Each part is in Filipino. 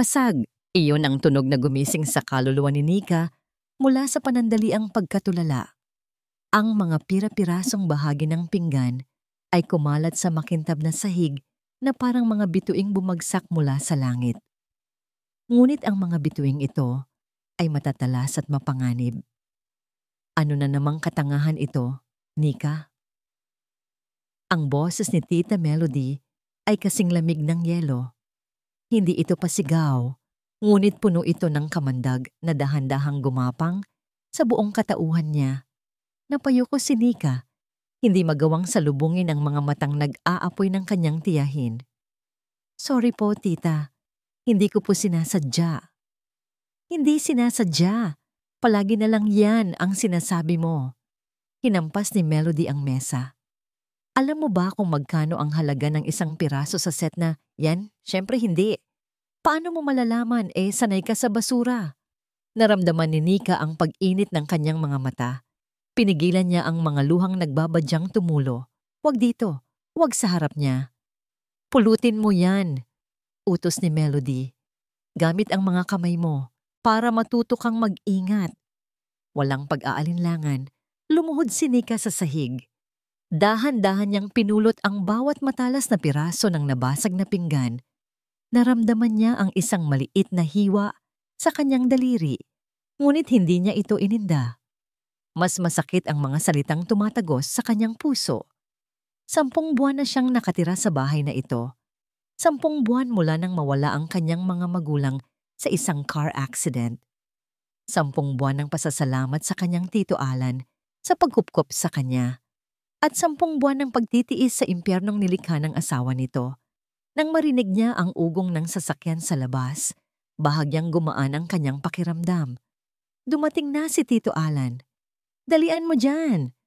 Basag! Iyon ang tunog na gumising sa kaluluwa ni Nika mula sa panandaliang pagkatulala. Ang mga pira-pirasong bahagi ng pinggan ay kumalat sa makintab na sahig na parang mga bituing bumagsak mula sa langit. Ngunit ang mga bituing ito ay matatalas at mapanganib. Ano na namang katangahan ito, Nika? Ang boses ni Tita Melody ay kasing lamig ng yelo. Hindi ito pasigaw, ngunit puno ito ng kamandag na dahan-dahang gumapang sa buong katauhan niya. Napayuko si Nika, hindi magawang salubungin ang mga matang nag-aapoy ng kanyang tiyahin. Sorry po, tita. Hindi ko po sinasadya. Hindi sinasadya. Palagi na lang yan ang sinasabi mo. Hinampas ni Melody ang mesa. Alam mo ba kung magkano ang halaga ng isang piraso sa set na yan? Siyempre hindi. Paano mo malalaman sanay ka sa basura? Naramdaman ni Nika ang pag-init ng kanyang mga mata. Pinigilan niya ang mga luhang nagbabadyang tumulo. Huwag dito. Huwag sa harap niya. Pulutin mo yan, utos ni Melody. Gamit ang mga kamay mo para matuto kang mag-ingat. Walang pag-aalinlangan, lumuhod si Nika sa sahig. Dahan-dahan niyang pinulot ang bawat matalas na piraso ng nabasag na pinggan. Naramdaman niya ang isang maliit na hiwa sa kanyang daliri, ngunit hindi niya ito ininda. Mas masakit ang mga salitang tumatagos sa kanyang puso. 10 buwan na siyang nakatira sa bahay na ito. 10 buwan mula nang mawala ang kanyang mga magulang sa isang car accident. 10 buwan ng pasasalamat sa kanyang Tito Alan sa pagkupkop sa kanya. At 10 buwan ng pagtitiis sa impyernong nilikha ng asawa nito. Nang marinig niya ang ugong ng sasakyan sa labas, bahagyang gumaan ang kanyang pakiramdam. Dumating na si Tito Alan. Dalian mo dyan.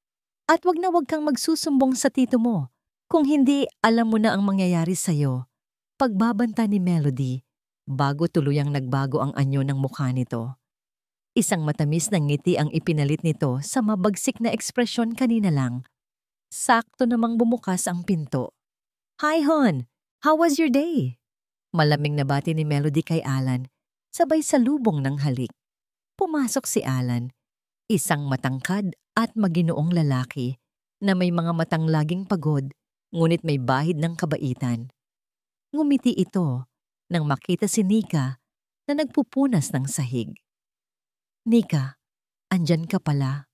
At wag kang magsusumbong sa tito mo. Kung hindi, alam mo na ang mangyayari sa'yo. Pagbabanta ni Melody, bago tuluyang nagbago ang anyo ng mukha nito. Isang matamis na ngiti ang ipinalit nito sa mabagsik na ekspresyon kanina lang. Sakto namang bumukas ang pinto. Hi, Hon! How was your day? Malamig na bati ni Melody kay Alan, sabay salubong ng halik. Pumasok si Alan, isang matangkad at maginoong lalaki na may mga matang laging pagod, ngunit may bahid ng kabaitan. Ngumiti ito nang makita si Nika na nagpupunas ng sahig. Nika, andyan ka pala.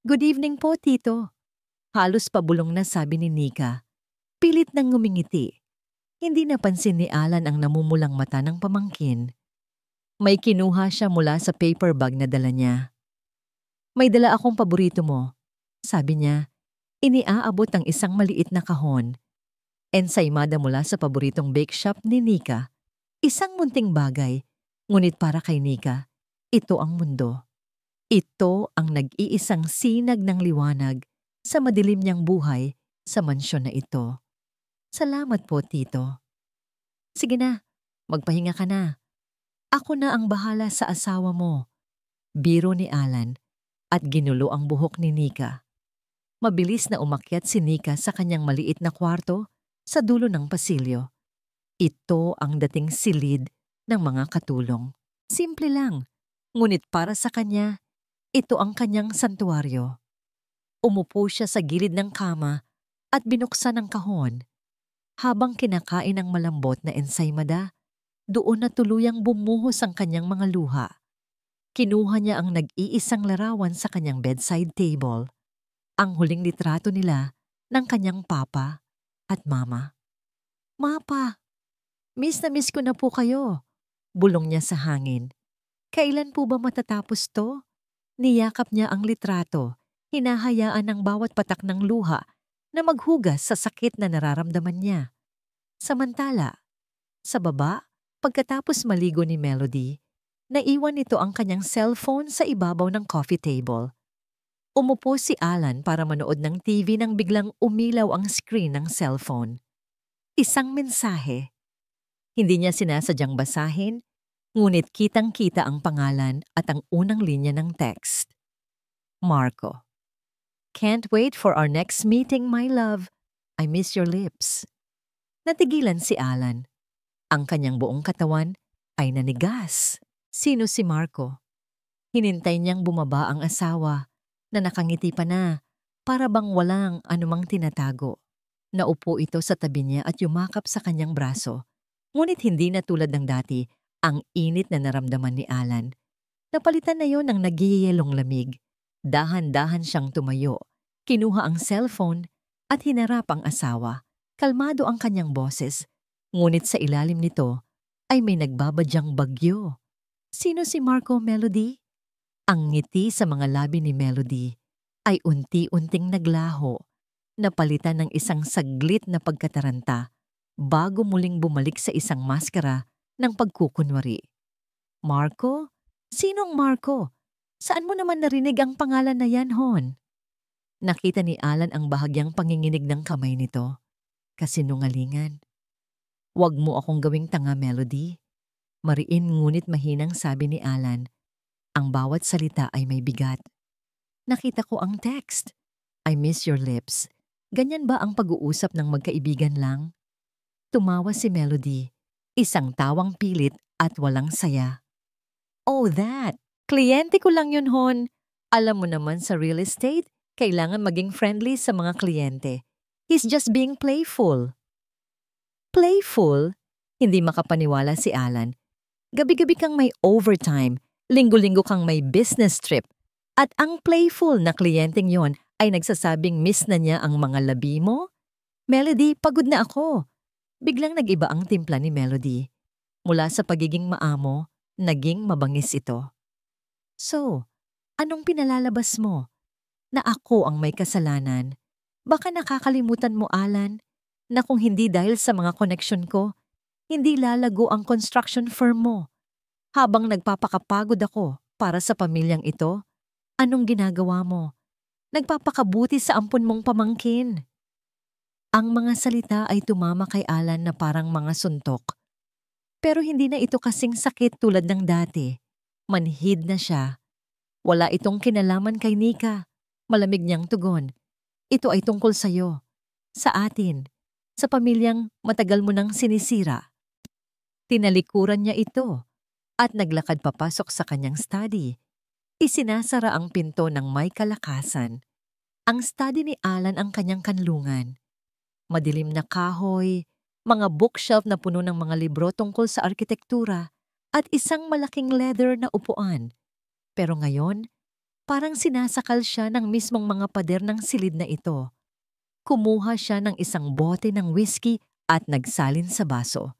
Good evening po, Tito. Halos pabulong na sabi ni Nika. Pilit nang ngumingiti. Hindi napansin ni Alan ang namumulang mata ng pamangkin. May kinuha siya mula sa paper bag na dala niya. May dala akong paborito mo, sabi niya. Iniaabot ang isang maliit na kahon. Ensaymada mula sa paboritong bake shop ni Nika. Isang munting bagay, ngunit para kay Nika, ito ang mundo. Ito ang nag-iisang sinag ng liwanag sa madilim niyang buhay sa mansyon na ito. Salamat po, Tito. Sige na, magpahinga ka na. Ako na ang bahala sa asawa mo. Biro ni Alan at ginulo ang buhok ni Nika. Mabilis na umakyat si Nika sa kanyang maliit na kwarto sa dulo ng pasilyo. Ito ang dating silid ng mga katulong. Simple lang, ngunit para sa kanya, ito ang kanyang santuaryo. Umupo siya sa gilid ng kama at binuksan ang kahon. Habang kinakain ang malambot na ensaymada, doon na tuluyang bumuhos ang kanyang mga luha. Kinuha niya ang nag-iisang larawan sa kanyang bedside table, ang huling litrato nila ng kanyang papa at mama. Mapa, miss na miss ko na po kayo, bulong niya sa hangin. Kailan po ba matatapos to? Niyakap niya ang litrato, hinahayaan ang bawat patak ng luha na maghugas sa sakit na nararamdaman niya. Samantala, sa baba, pagkatapos maligo ni Melody, naiwan nito ang kanyang cellphone sa ibabaw ng coffee table. Umupo si Alan para manood ng TV nang biglang umilaw ang screen ng cellphone. Isang mensahe. Hindi niya sinasadyang basahin, ngunit kitang-kita ang pangalan at ang unang linya ng text. Marco. Can't wait for our next meeting, my love. I miss your lips. Natigilan si Alan. Ang kanyang buong katawan ay nanigas. Sino si Marco? Hinintay niyang bumaba ang asawa na nakangiti pa na para bang walang anumang tinatago. Naupo ito sa tabi niya at yumakap sa kanyang braso. Ngunit hindi na tulad ng dati ang init na naramdaman ni Alan. Napalitan na yon ng nagyayelong lamig. Dahan-dahan siyang tumayo. Kinuha ang cellphone at hinarap ang asawa. Kalmado ang kanyang boses. Ngunit sa ilalim nito ay may nagbabadyang bagyo. Sino si Marco, Melody? Ang ngiti sa mga labi ni Melody ay unti-unting naglaho, napalitan ng isang saglit na pagkataranta bago muling bumalik sa isang maskara ng pagkukunwari. Marco? Sinong Marco? Saan mo naman narinig ang pangalan na yan, Hon? Nakita ni Alan ang bahagyang panginginig ng kamay nito. Kasinungalingan. Huwag mo akong gawing tanga, Melody. Mariin ngunit mahinang sabi ni Alan. Ang bawat salita ay may bigat. Nakita ko ang text. I miss your lips. Ganyan ba ang pag-uusap ng magkaibigan lang? Tumawa si Melody. Isang tawang pilit at walang saya. Oh, that! Kliyente ko lang yun, Hon. Alam mo naman sa real estate, kailangan maging friendly sa mga kliyente. He's just being playful. Playful? Hindi makapaniwala si Alan. Gabi-gabi kang may overtime, linggo-linggo kang may business trip, at ang playful na kliyenteng yon ay nagsasabing miss na niya ang mga labi mo? Melody, pagod na ako. Biglang nag-iba ang timpla ni Melody. Mula sa pagiging maamo, naging mabangis ito. So, anong pinalalabas mo? Na ako ang may kasalanan? Baka nakakalimutan mo, Alan, na kung hindi dahil sa mga koneksyon ko, hindi lalago ang construction firm mo. Habang nagpapakapagod ako para sa pamilyang ito, anong ginagawa mo? Nagpapakabuti sa ampon mong pamangkin. Ang mga salita ay tumama kay Alan na parang mga suntok. Pero hindi na ito kasing sakit tulad ng dati. Manhid na siya. Wala itong kinalaman kay Nika. Malamig niyang tugon. Ito ay tungkol sa'yo. Sa atin. Sa pamilyang matagal mo nang sinisira. Tinalikuran niya ito at naglakad papasok sa kanyang study. Isinasara ang pinto ng may kalakasan. Ang study ni Alan ang kanyang kanlungan. Madilim na kahoy, mga bookshelf na puno ng mga libro tungkol sa arkitektura at isang malaking leather na upuan. Pero ngayon, parang sinasakal siya ng mismong mga pader ng silid na ito. Kumuha siya ng isang bote ng whiskey at nagsalin sa baso.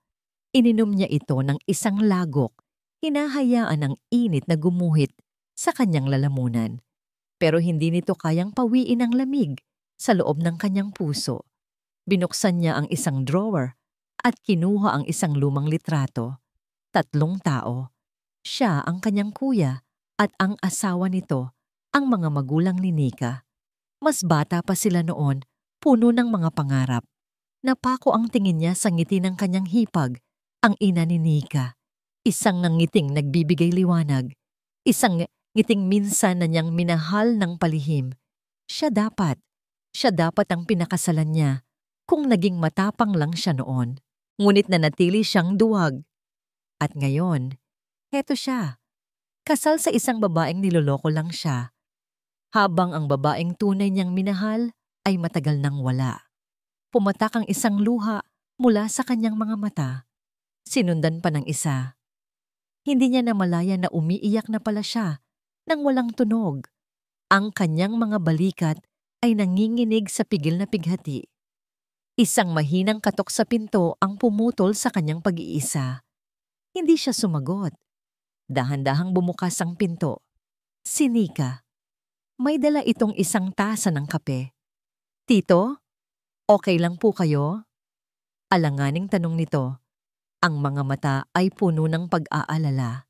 Ininom niya ito ng isang lagok, hinahayaan ng init na gumuhit sa kanyang lalamunan. Pero hindi nito kayang pawiin ang lamig sa loob ng kanyang puso. Binuksan niya ang isang drawer at kinuha ang isang lumang litrato. 3 tao. Siya ang kanyang kuya at ang asawa nito, ang mga magulang ni Nika. Mas bata pa sila noon, puno ng mga pangarap. Napako ang tingin niya sa ngiti ng kanyang hipag, ang ina ni Nika. Isang ngiting nagbibigay liwanag. Isang ngiting minsan na niyang minahal ng palihim. Siya dapat ang pinakasalan niya kung naging matapang lang siya noon. Ngunit nanatili siyang duwag. At ngayon, heto siya. Kasal sa isang babaeng niloloko lang siya. Habang ang babaeng tunay niyang minahal ay matagal nang wala. Pumatak ang isang luha mula sa kanyang mga mata. Sinundan pa ng isa. Hindi niya namalaya na umiiyak na pala siya nang walang tunog. Ang kanyang mga balikat ay nanginginig sa pigil na pighati. Isang mahinang katok sa pinto ang pumutol sa kanyang pag-iisa. Hindi siya sumagot. Dahan-dahang bumukas ang pinto. Si Nika. May dala itong isang tasa ng kape. Tito, okay lang po kayo? Alanganing tanong nito. Ang mga mata ay puno ng pag-aalala.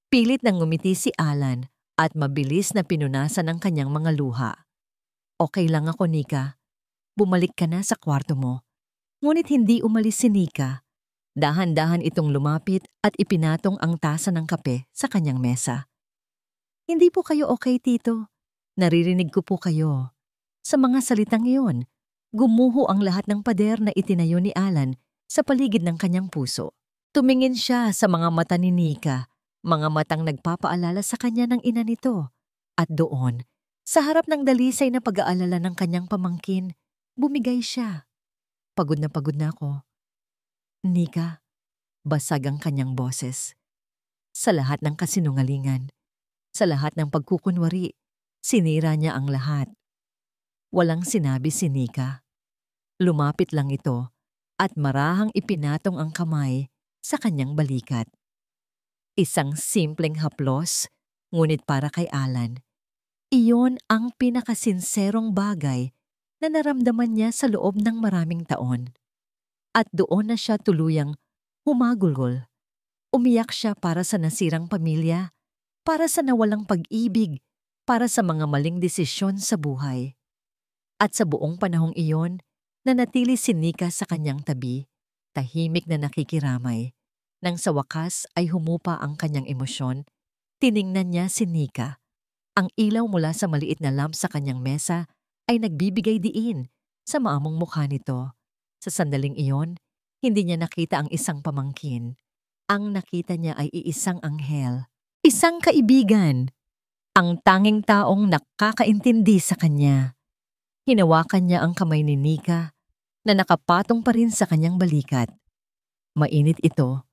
Pilit nang ngumiti si Alan at mabilis na pinunasan ang kanyang mga luha. Okay lang ako, Nika. Bumalik ka na sa kwarto mo. Ngunit hindi umalis si Nika. Dahan-dahan itong lumapit at ipinatong ang tasa ng kape sa kanyang mesa. Hindi po kayo okay, Tito. Naririnig ko po kayo. Sa mga salitang iyon, gumuho ang lahat ng pader na itinayo ni Alan sa paligid ng kanyang puso. Tumingin siya sa mga mata ni Nika, mga matang nagpapaalala sa kanya ng ina nito. At doon, sa harap ng dalisay na pag-aalala ng kanyang pamangkin, bumigay siya. Pagod na ako. Nika, basag ang kanyang boses. Sa lahat ng kasinungalingan, sa lahat ng pagkukunwari, sinira niya ang lahat. Walang sinabi si Nika. Lumapit lang ito at marahang ipinatong ang kamay sa kanyang balikat. Isang simpleng haplos, ngunit para kay Alan, iyon ang pinakasinserong bagay na naramdaman niya sa loob ng maraming taon. At doon na siya tuluyang humagulgol. Umiyak siya para sa nasirang pamilya, para sa nawalang pag-ibig, para sa mga maling desisyon sa buhay. At sa buong panahong iyon, nanatili si Nika sa kanyang tabi, tahimik na nakikiramay. Nang sa wakas ay humupa ang kanyang emosyon, tiningnan niya si Nika. Ang ilaw mula sa maliit na lamp sa kanyang mesa ay nagbibigay diin sa maamong mukha nito. Sa sandaling iyon, hindi niya nakita ang isang pamangkin. Ang nakita niya ay iisang anghel, isang kaibigan, ang tanging taong nakakaintindi sa kanya. Hinawakan niya ang kamay ni Nika na nakapatong pa rin sa kanyang balikat. Mainit ito,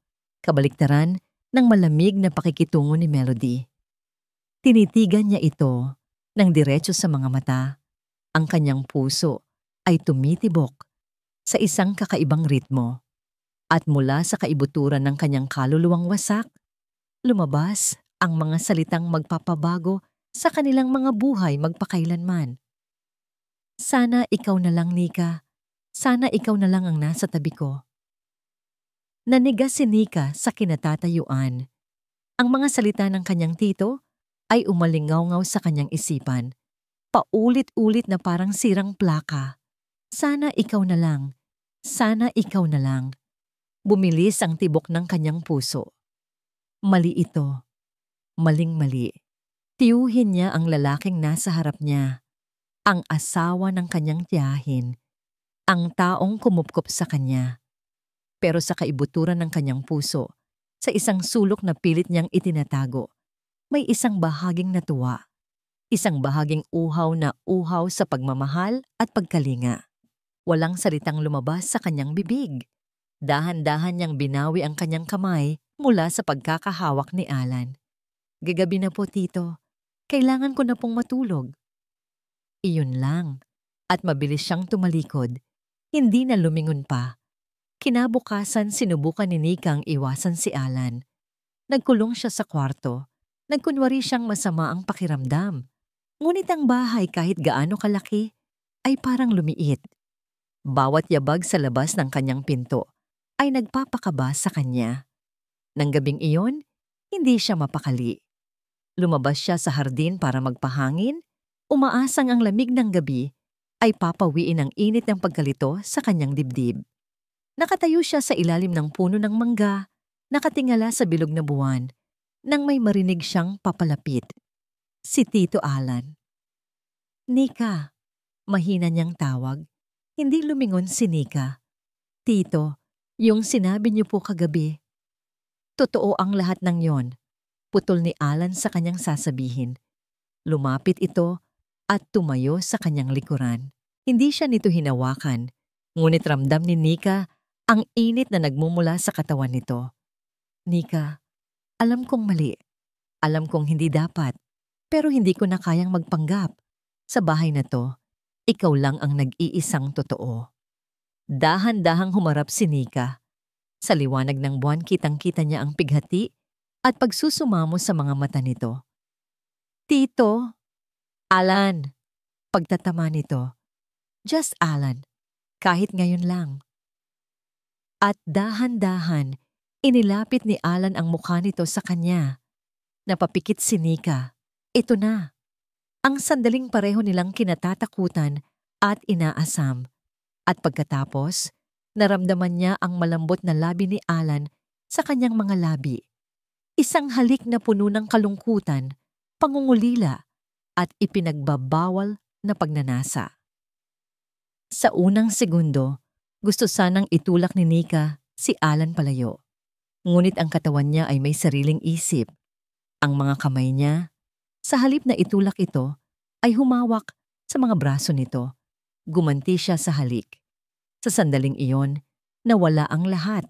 kabaliktaran ng malamig na pakikitungo ni Melody. Tinitigan niya ito ng diretso sa mga mata. Ang kanyang puso ay tumitibok sa isang kakaibang ritmo. At mula sa kaibuturan ng kanyang kaluluwang wasak, lumabas ang mga salitang magpapabago sa kanilang mga buhay magpakailanman. Sana ikaw na lang, Nika. Sana ikaw na lang ang nasa tabi ko. Nanigas si Nika sa kinatatayuan. Ang mga salita ng kanyang tito ay umalingaw-ngaw sa kanyang isipan. Paulit-ulit na parang sirang plaka. Sana ikaw na lang. Sana ikaw na lang. Bumilis ang tibok ng kanyang puso. Mali ito. Maling-mali. Tiyuhin niya ang lalaking nasa harap niya. Ang asawa ng kanyang tiyahin. Ang taong kumupkop sa kanya. Pero sa kaibuturan ng kanyang puso, sa isang sulok na pilit niyang itinatago, may isang bahaging natuwa. Isang bahaging uhaw na uhaw sa pagmamahal at pagkalinga. Walang salitang lumabas sa kanyang bibig. Dahan-dahan niyang binawi ang kanyang kamay mula sa pagkakahawak ni Alan. Gagabi na po, tito. Kailangan ko na pong matulog. Iyon lang. At mabilis siyang tumalikod. Hindi na lumingon pa. Kinabukasan sinubukan ni Nika ang iwasan si Alan. Nagkulong siya sa kwarto. Nagkunwari siyang masama ang pakiramdam. Ngunit ang bahay kahit gaano kalaki ay parang lumiit. Bawat yabag sa labas ng kanyang pinto ay nagpapakaba sa kanya. Nang gabing iyon, hindi siya mapakali. Lumabas siya sa hardin para magpahangin, umaasang ang lamig ng gabi ay papawiin ang init ng pagkalito sa kanyang dibdib. Nakatayo siya sa ilalim ng puno ng mangga, nakatingala sa bilog na buwan, nang may marinig siyang papalapit. Si Tito Alan. Nika, mahina niyang tawag. Hindi lumingon si Nika. Tito, yung sinabi niyo po kagabi. Totoo ang lahat ng yon. Putol ni Alan sa kanyang sasabihin. Lumapit ito at tumayo sa kanyang likuran. Hindi siya nito hinawakan, ngunit ramdam ni Nika ang init na nagmumula sa katawan nito. Nika, alam kong mali. Alam kong hindi dapat. Pero hindi ko na kayang magpanggap. Sa bahay na to, ikaw lang ang nag-iisang totoo. Dahan-dahang humarap si Nika. Sa liwanag ng buwan kitang-kita niya ang pighati at pagsusumamo sa mga mata nito. Tito, Alan, pagtatama nito. Just Alan, kahit ngayon lang. At dahan-dahan, inilapit ni Alan ang mukha nito sa kanya. Napapikit si Nika. Ito na. Ang sandaling pareho nilang kinatatakutan at inaasam. At pagkatapos, naramdaman niya ang malambot na labi ni Alan sa kanyang mga labi. Isang halik na puno ng kalungkutan, pangungulila, at ipinagbabawal na pagnanasa. Sa unang segundo, gusto sanang itulak ni Nika si Alan palayo. Ngunit ang katawan niya ay may sariling isip. Ang mga kamay niya, sa halip na itulak ito, ay humawak sa mga braso nito. Gumanti siya sa halik. Sa sandaling iyon, nawala ang lahat.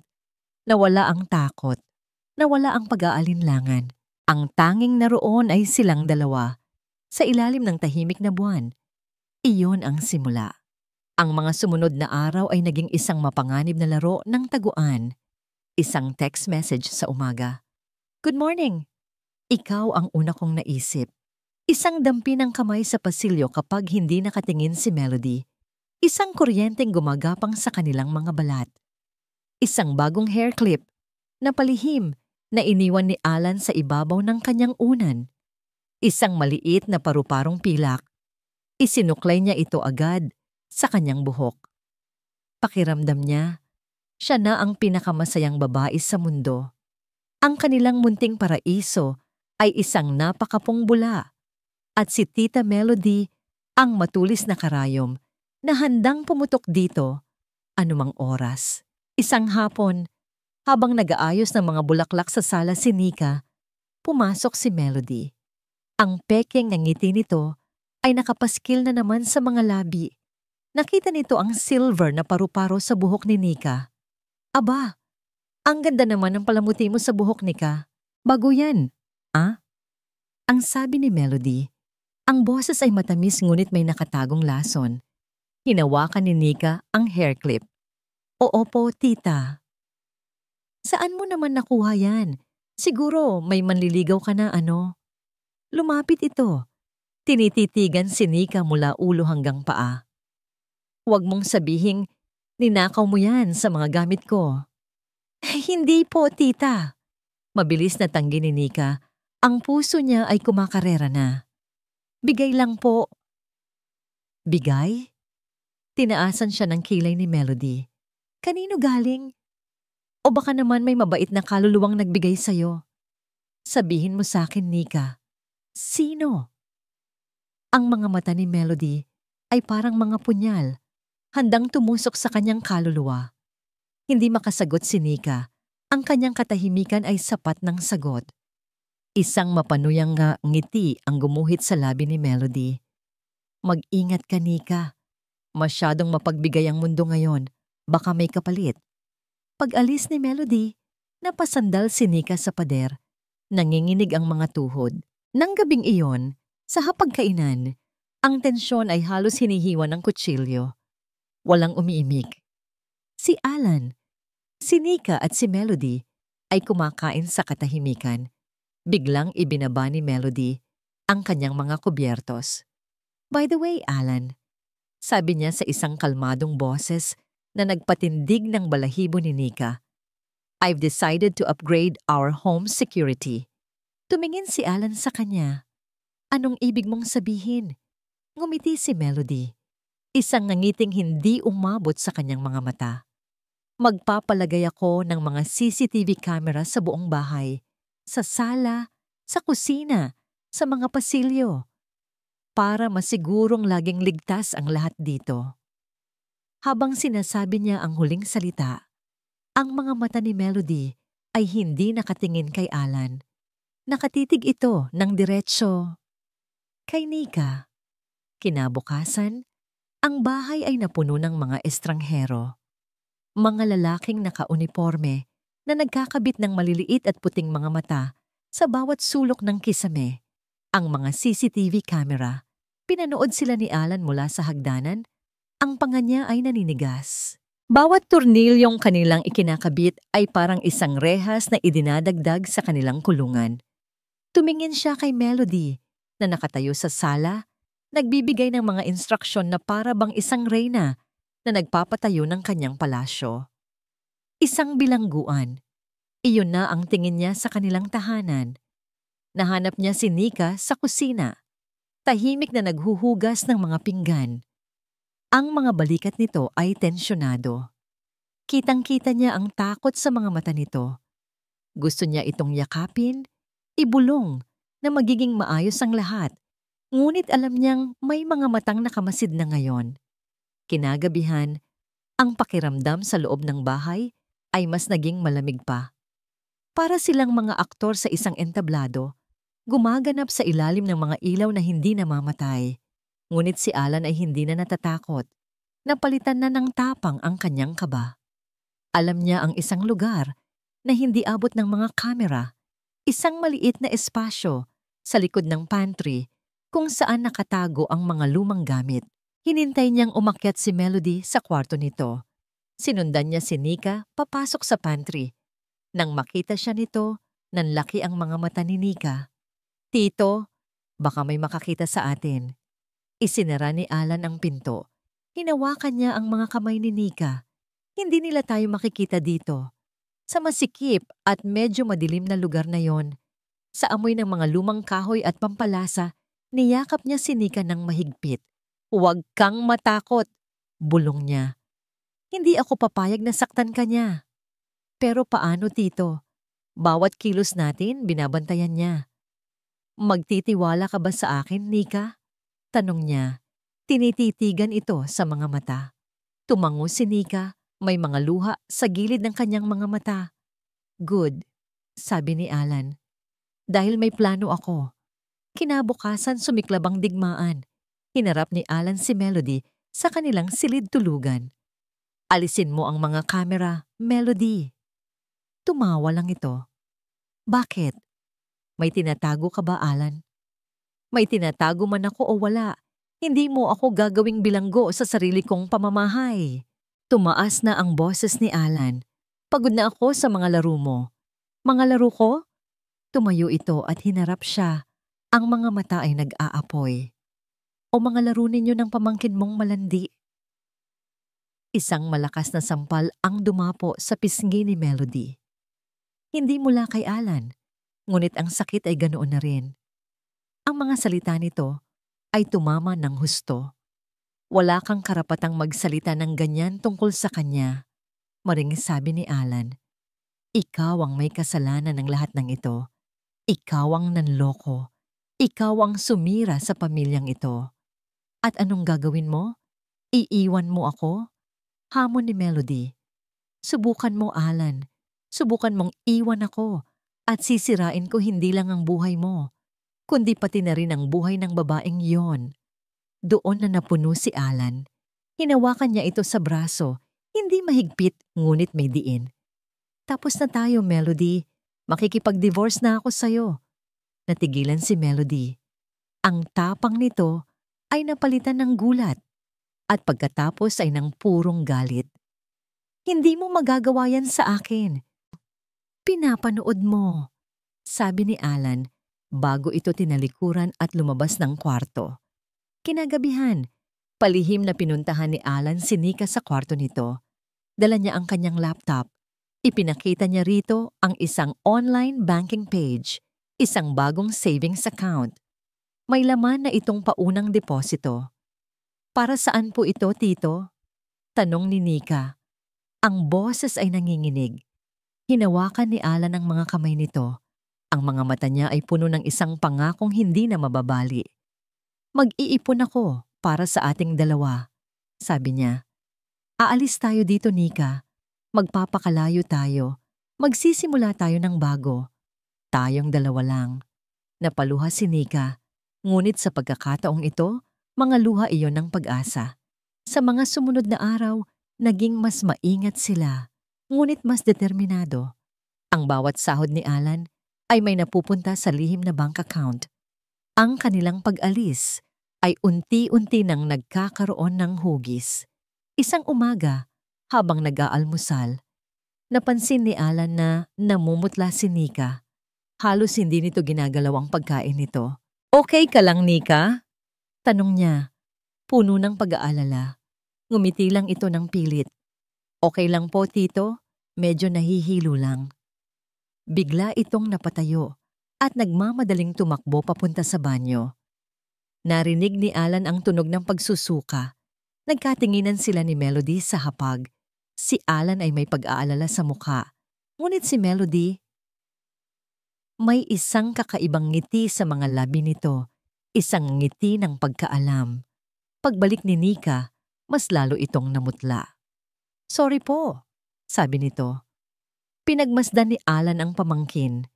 Nawala ang takot. Nawala ang pag-aalinlangan. Ang tanging naroon ay silang dalawa, sa ilalim ng tahimik na buwan. Iyon ang simula. Ang mga sumunod na araw ay naging isang mapanganib na laro ng taguan. Isang text message sa umaga. Good morning! Ikaw ang una kong naisip. Isang dampi ng kamay sa pasilyo kapag hindi nakatingin si Melody. Isang kuryenteng gumagapang sa kanilang mga balat. Isang bagong hair clip na palihim na iniwan ni Alan sa ibabaw ng kanyang unan. Isang maliit na paru-parong pilak. Isinuklay niya ito agad sa kanyang buhok. Pakiramdam niya, siya na ang pinakamasayang babae sa mundo. Ang kanilang munting paraiso ay isang napakapong bula. At si Tita Melody ang matulis na karayom na handang pumutok dito anumang oras. Isang hapon, habang nag-aayos ng mga bulaklak sa sala si Nika, pumasok si Melody. Ang pekeng ng ngiti nito ay nakapaskil na naman sa mga labi. Nakita nito ang silver na paru-paro sa buhok ni Nika. Aba, ang ganda naman ng palamuti mo sa buhok, Nika. Bago yan. Ah? Ang sabi ni Melody, ang boses ay matamis ngunit may nakatagong lason. Hinawakan ni Nika ang hair clip. Oo po, tita. Saan mo naman nakuha yan? Siguro may manliligaw ka na ano? Lumapit ito. Tinititigan si Nika mula ulo hanggang paa. Huwag mong sabihing, ninakaw mo yan sa mga gamit ko. Hindi po, tita. Mabilis na tanggi ni Nika. Ang puso niya ay kumakarera na. Bigay lang po. Bigay? Tinaasan siya ng kilay ni Melody. Kanino galing? O baka naman may mabait na kaluluwang nagbigay sa'yo. Sabihin mo sa akin, Nika. Sino? Ang mga mata ni Melody ay parang mga punyal, handang tumusok sa kanyang kaluluwa. Hindi makasagot si Nika. Ang kanyang katahimikan ay sapat ng sagot. Isang mapanuyang ngiti ang gumuhit sa labi ni Melody. Mag-ingat ka, Nika. Masyadong mapagbigay ang mundo ngayon. Baka may kapalit. Pag-alis ni Melody, napasandal si Nika sa pader. Nanginginig ang mga tuhod. Nang gabing iyon, sa hapagkainan, ang tensyon ay halos hinihiwa ng kutsilyo. Walang umiimik. Si Alan, si Nika at si Melody ay kumakain sa katahimikan. Biglang ibinaba ni Melody ang kanyang mga kubyertos. By the way, Alan, sabi niya sa isang kalmadong boses na nagpatindig ng balahibo ni Nika, I've decided to upgrade our home security. Tumingin si Alan sa kanya. Anong ibig mong sabihin? Ngumiti si Melody. Isang nangiting hindi umabot sa kanyang mga mata. Magpapalagay ako ng mga CCTV camera sa buong bahay. Sa sala, sa kusina, sa mga pasilyo, para masigurong laging ligtas ang lahat dito. Habang sinasabi niya ang huling salita, ang mga mata ni Melody ay hindi nakatingin kay Alan. Nakatitig ito ng diretso kay Nika. Kinabukasan, ang bahay ay napuno ng mga estranghero. Mga lalaking nakauniporme na nagkakabit ng maliliit at puting mga mata sa bawat sulok ng kisame. Ang mga CCTV camera, pinanood sila ni Alan mula sa hagdanan, ang panga niya ay naninigas. Bawat tornilyong kanilang ikinakabit ay parang isang rehas na idinadagdag sa kanilang kulungan. Tumingin siya kay Melody na nakatayo sa sala, nagbibigay ng mga instruksyon na para bang isang reyna na nagpapatayo ng kanyang palasyo. Isang bilangguan. Iyon na ang tingin niya sa kanilang tahanan. Nahanap niya si Nika sa kusina. Tahimik na naghuhugas ng mga pinggan. Ang mga balikat nito ay tensyonado. Kitang-kita niya ang takot sa mga mata nito. Gusto niya itong yakapin, ibulong na magiging maayos ang lahat. Ngunit alam niyang may mga matang nakamasid na ngayon. Kinagabihan, ang pakiramdam sa loob ng bahay ay mas naging malamig pa. Para silang mga aktor sa isang entablado, gumaganap sa ilalim ng mga ilaw na hindi namamatay. Ngunit si Alan ay hindi na natatakot. Napalitan na ng tapang ang kanyang kaba. Alam niya ang isang lugar na hindi abot ng mga kamera, isang maliit na espasyo sa likod ng pantry kung saan nakatago ang mga lumang gamit. Hinintay niyang umakyat si Melody sa kwarto nito. Sinundan niya si Nika papasok sa pantry. Nang makita siya nito, nanlaki ang mga mata ni Nika. "Tito, baka may makakita sa atin." Isinara ni Alan ang pinto. Hinawakan niya ang mga kamay ni Nika. "Hindi nila tayo makikita dito." Sa masikip at medyo madilim na lugar na yon, sa amoy ng mga lumang kahoy at pampalasa, niyakap niya si Nika ng mahigpit. "Huwag kang matakot," bulong niya. "Hindi ako papayag na saktan ka niya." "Pero paano, Tito? Bawat kilos natin, binabantayan niya." "Magtitiwala ka ba sa akin, Nika?" tanong niya. Tinititigan ito sa mga mata. Tumango si Nika, may mga luha sa gilid ng kanyang mga mata. "Good," sabi ni Alan. "Dahil may plano ako." Kinabukasan sumiklab ang digmaan. Hinarap ni Alan si Melody sa kanilang silid tulugan. "Alisin mo ang mga kamera, Melody." Tumawa lang ito. "Bakit? May tinatago ka ba, Alan?" "May tinatago man ako o wala, hindi mo ako gagawing bilanggo sa sarili kong pamamahay." Tumaas na ang boses ni Alan. "Pagod na ako sa mga laro mo." "Mga laro ko?" Tumayo ito at hinarap siya. Ang mga mata ay nag-aapoy. "O mga laro ninyo ng pamangkin mong malandi?" Isang malakas na sampal ang dumapo sa pisngi ni Melody. Hindi mula kay Alan, ngunit ang sakit ay ganoon na rin. Ang mga salita nito ay tumama ng husto. "Wala kang karapatang magsalita ng ganyan tungkol sa kanya," maringis sabi ni Alan. "Ikaw ang may kasalanan ng lahat ng ito. Ikaw ang nanloko. Ikaw ang sumira sa pamilyang ito. At anong gagawin mo? Iiwan mo ako?" Hamon ni Melody. "Subukan mo, Alan. Subukan mong iwan ako at sisirain ko hindi lang ang buhay mo, kundi pati na rin ang buhay ng babaeng yon." Doon na napuno si Alan. Hinawakan niya ito sa braso, hindi mahigpit ngunit may diin. "Tapos na tayo, Melody. Makikipag-divorce na ako sa'yo." Natigilan si Melody. Ang tapang nito ay napalitan ng gulat at pagkatapos ay ng purong galit. "Hindi mo magagawa yan sa akin. Pinapanood mo," sabi ni Alan bago ito tinalikuran at lumabas ng kwarto. Kinagabihan, palihim na pinuntahan ni Alan si Nika sa kwarto nito. Dala niya ang kanyang laptop. Ipinakita niya rito ang isang online banking page, isang bagong savings account. May laman na itong paunang deposito. "Para saan po ito, Tito?" tanong ni Nika. Ang boses ay nanginginig. Hinawakan ni Alan ang mga kamay nito. Ang mga mata niya ay puno ng isang pangakong hindi na mababali. "Mag-iipon ako para sa ating dalawa," sabi niya. "Aalis tayo dito, Nika. Magpapakalayo tayo. Magsisimula tayo ng bago. Tayong dalawa lang." Napaluha si Nika. Ngunit sa pagkakataong ito, mga luha iyon ng pag-asa. Sa mga sumunod na araw, naging mas maingat sila, ngunit mas determinado. Ang bawat sahod ni Alan ay may napupunta sa lihim na bank account. Ang kanilang pag-alis ay unti-unti nang nagkakaroon ng hugis. Isang umaga, habang nag-aalmusal, napansin ni Alan na namumutla si Nika. Halos hindi nito ginagalaw ang pagkain nito. "Okay ka lang, Nika?" tanong niya, puno ng pag-aalala. Ngumiti lang ito ng pilit. "Okay lang po, Tito. Medyo nahihilo lang." Bigla itong napatayo at nagmamadaling tumakbo papunta sa banyo. Narinig ni Alan ang tunog ng pagsusuka. Nagkatinginan sila ni Melody sa hapag. Si Alan ay may pag-aalala sa mukha. Ngunit si Melody, may isang kakaibang ngiti sa mga labi nito. Isang ngiti ng pagkaalam. Pagbalik ni Nika, mas lalo itong namutla. "Sorry po," sabi nito. Pinagmasdan ni Alan ang pamangkin,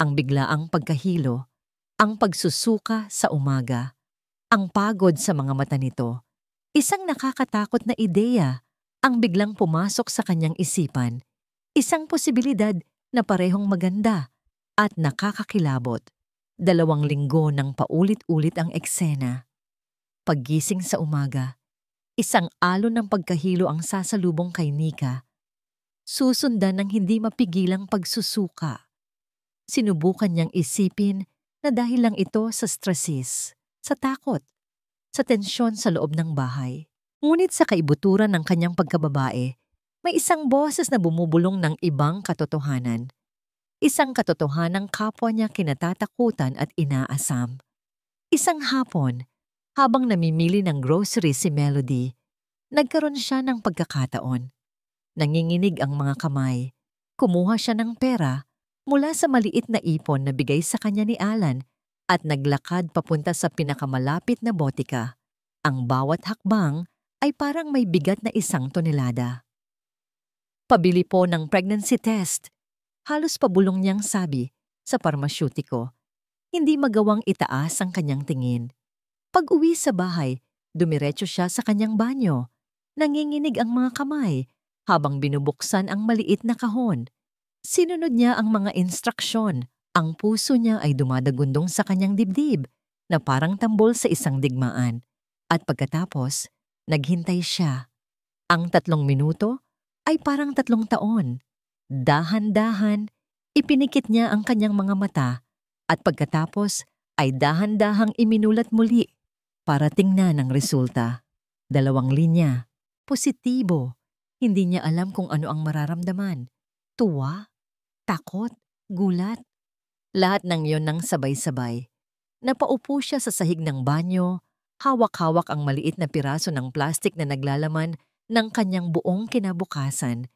ang biglaang pagkahilo, ang pagsusuka sa umaga, ang pagod sa mga mata nito. Isang nakakatakot na ideya ang biglang pumasok sa kanyang isipan, isang posibilidad na parehong maganda at nakakakilabot. 2 linggo nang paulit-ulit ang eksena. Paggising sa umaga, isang alon ng pagkahilo ang sasalubong kay Nika, susundan ng hindi mapigilang pagsusuka. Sinubukan niyang isipin na dahil lang ito sa stresses, sa takot, sa tensyon sa loob ng bahay. Ngunit sa kaibuturan ng kanyang pagkababae, may isang boses na bumubulong ng ibang katotohanan. Isang katotohanang kapwa niya kinatatakutan at inaasam. Isang hapon, habang namimili ng grocery si Melody, nagkaroon siya ng pagkakataon. Nanginginig ang mga kamay. Kumuha siya ng pera mula sa maliit na ipon na bigay sa kanya ni Alan at naglakad papunta sa pinakamalapit na botika. Ang bawat hakbang ay parang may bigat na 1 tonelada. Pabili po ng pregnancy test. Halos pabulong niyang sabi sa parmasyutiko. Hindi magawang itaas ang kanyang tingin. Pag-uwi sa bahay, dumiretso siya sa kanyang banyo. Nanginginig ang mga kamay habang binubuksan ang maliit na kahon. Sinunod niya ang mga instruksyon. Ang puso niya ay dumadagundong sa kanyang dibdib na parang tambol sa isang digmaan. At pagkatapos, naghintay siya. Ang 3 minuto ay parang 3 taon. Dahan-dahan, ipinikit niya ang kanyang mga mata at pagkatapos ay dahan-dahang iminulat muli para tingnan ang resulta. 2 linya. Positibo. Hindi niya alam kung ano ang mararamdaman. Tuwa, takot, gulat. Lahat ng iyon nang sabay-sabay. Napaupo siya sa sahig ng banyo, hawak-hawak ang maliit na piraso ng plastik na naglalaman ng kanyang buong kinabukasan.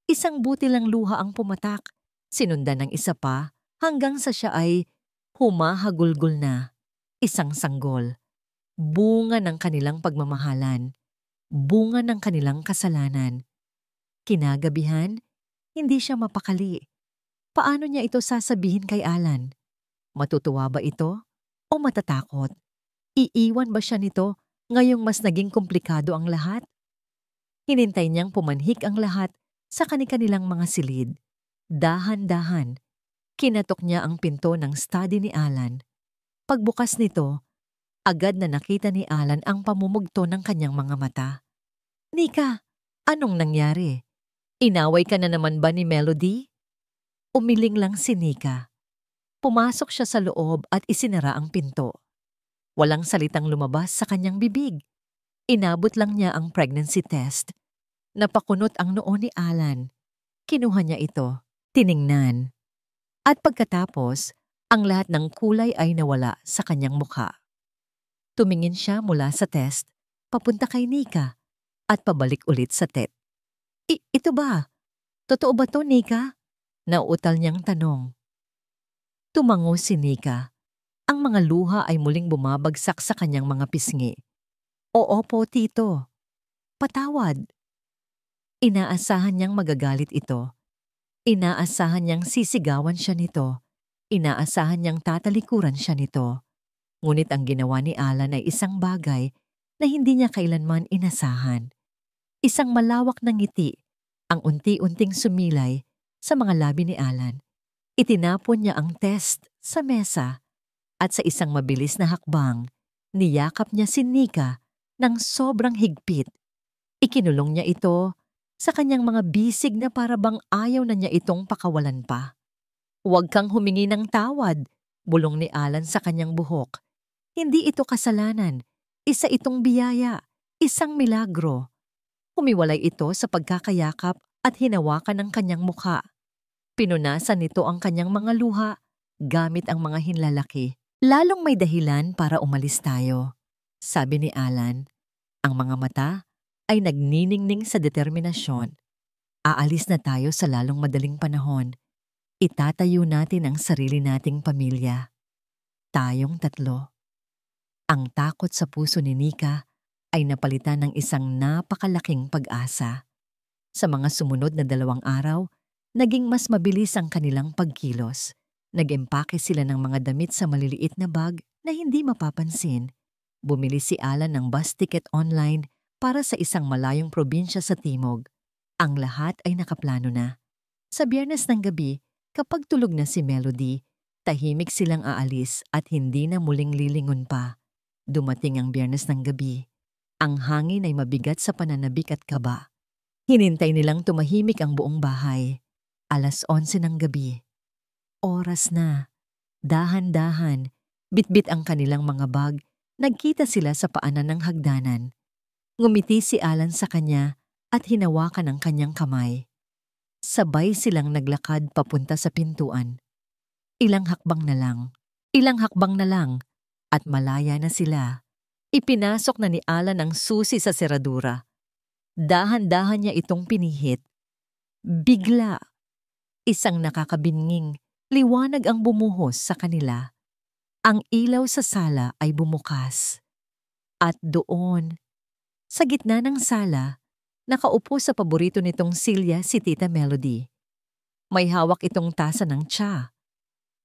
Isang butilang luha ang pumatak, sinundan ng isa pa hanggang sa siya ay humahagulgol na. Isang sanggol. Bunga ng kanilang pagmamahalan. Bunga ng kanilang kasalanan. Kinagabihan, hindi siya mapakali. Paano niya ito sasabihin kay Alan? Matutuwa ba ito o matatakot? Iiwan ba siya nito ngayong mas naging komplikado ang lahat? Hinintay niyang pumanhik ang lahat sa kanilang mga silid. Dahan-dahan, kinatok niya ang pinto ng study ni Alan. Pagbukas nito, agad na nakita ni Alan ang pamumugto ng kanyang mga mata. Nika, anong nangyari? Inaway ka na naman ba ni Melody? Umiling lang si Nika. Pumasok siya sa loob at isinara ang pinto. Walang salitang lumabas sa kanyang bibig. Inabot lang niya ang pregnancy test. Napakunot ang noo ni Alan. Kinuha niya ito, tiningnan. At pagkatapos, ang lahat ng kulay ay nawala sa kanyang mukha. Tumingin siya mula sa test, papunta kay Nika, at pabalik ulit sa Tet. Ito ba? Totoo ba to, Nika? Nauutal niyang tanong. Tumango si Nika. Ang mga luha ay muling bumabagsak sa kanyang mga pisngi. Oo po, tito. Patawad. Inaasahan niyang magagalit ito. Inaasahan niyang sisigawan siya nito. Inaasahan niyang tatalikuran siya nito. Ngunit ang ginawa ni Alan ay isang bagay na hindi niya kailanman inasahan. Isang malawak na ngiti ang unti-unting sumilay sa mga labi ni Alan. Itinapon niya ang test sa mesa at sa isang mabilis na hakbang, niyakap niya si Nika ng sobrang higpit. Ikinulong niya ito sa kanyang mga bisig na parabang ayaw na niya itong pakawalan pa. Huwag kang humingi ng tawad, bulong ni Alan sa kanyang buhok. Hindi ito kasalanan, isa itong biyaya, isang milagro. Humiwalay ito sa pagkakayakap at hinawakan ng kanyang mukha. Pinunasan nito ang kanyang mga luha gamit ang mga hinlalaki. Lalong may dahilan para umalis tayo, sabi ni Alan. Ang mga mata ay nagniningning sa determinasyon. Aalis na tayo sa lalong madaling panahon. Itatayo natin ang sarili nating pamilya. Tayong 3. Ang takot sa puso ni Nika ay napalitan ng isang napakalaking pag-asa. Sa mga sumunod na 2 araw, Naging mas mabilis ang kanilang pagkilos. Nag-empake sila ng mga damit sa maliliit na bag na hindi mapapansin. Bumili si Alan ng bus ticket online para sa isang malayong probinsya sa timog. Ang lahat ay nakaplano na. Sa Biyernes ng gabi, kapag tulog na si Melody, tahimik silang aalis at hindi na muling lilingon pa. Dumating ang Biyernes ng gabi. Ang hangin ay mabigat sa pananabik at kaba. Hinintay nilang tumahimik ang buong bahay. 11:00 ng gabi. Oras na. Dahan-dahan, bitbit ang kanilang mga bag, nagkita sila sa paanan ng hagdanan. Ngumiti si Alan sa kanya at hinawakan ang kanyang kamay. Sabay silang naglakad papunta sa pintuan. Ilang hakbang na lang, at malaya na sila. Ipinasok na ni Alan ang susi sa seradura. Dahan-dahan niya itong pinihit. Bigla, isang nakakabinging liwanag ang bumuhos sa kanila. Ang ilaw sa sala ay bumukas. At doon, sa gitna ng sala, nakaupo sa paborito nitong silya si Tita Melody. May hawak itong tasa ng tsa.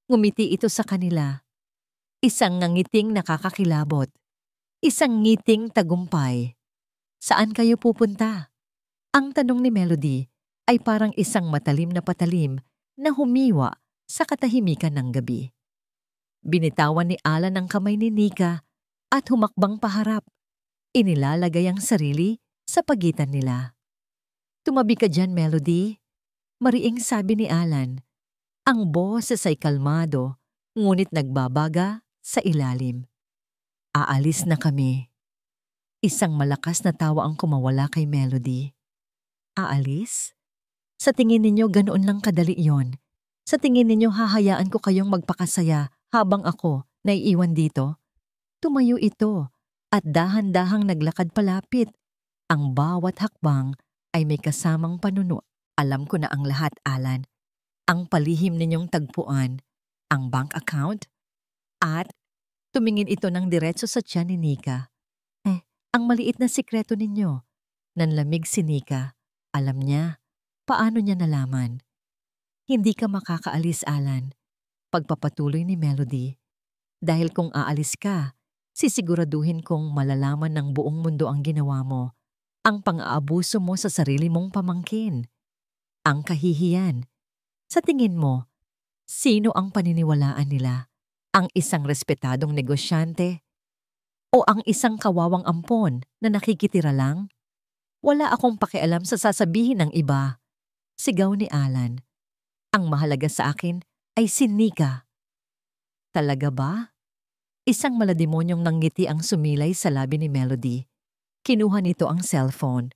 Ngumiti ito sa kanila. Isang ngiting nakakakilabot. Isang ngiting tagumpay. Saan kayo pupunta? Ang tanong ni Melody ay parang isang matalim na patalim na humiwa sa katahimikan ng gabi. Binitawan ni Alan ang kamay ni Nika at humakbang paharap. Inilalagay ang sarili sa pagitan nila. Tumabi ka dyan, Melody. Mariing sabi ni Alan. Ang boses ay kalmado, ngunit nagbabaga sa ilalim. Aalis na kami. Isang malakas na tawa ang kumawala kay Melody. Aalis? Sa tingin ninyo ganoon lang kadali yon? Sa tingin ninyo hahayaan ko kayong magpakasaya habang ako naiiwan dito? Tumayo ito at dahan-dahang naglakad palapit. Ang bawat hakbang ay may kasamang panuno. Alam ko na ang lahat, Alan. Ang palihim ninyong tagpuan, ang bank account, at tumingin ito ng diretso sa tiyan ni Nika. Ang maliit na sikreto ninyo. Nanlamig si Nika. Alam niya. Paano niya nalaman? Hindi ka makakaalis, Alan. Pagpapatuloy ni Melody. Dahil kung aalis ka, sisiguraduhin kong malalaman ng buong mundo ang ginawa mo. Ang pang-aabuso mo sa sarili mong pamangkin. Ang kahihiyan. Sa tingin mo, sino ang paniniwalaan nila? Ang isang respetadong negosyante? O ang isang kawawang ampon na nakikitira lang? Wala akong pakialam sa sasabihin ng iba. Sigaw ni Alan. Ang mahalaga sa akin ay si Nika. Talaga ba? Isang malademonyong nanggiti ang sumilay sa labi ni Melody. Kinuha nito ang cellphone.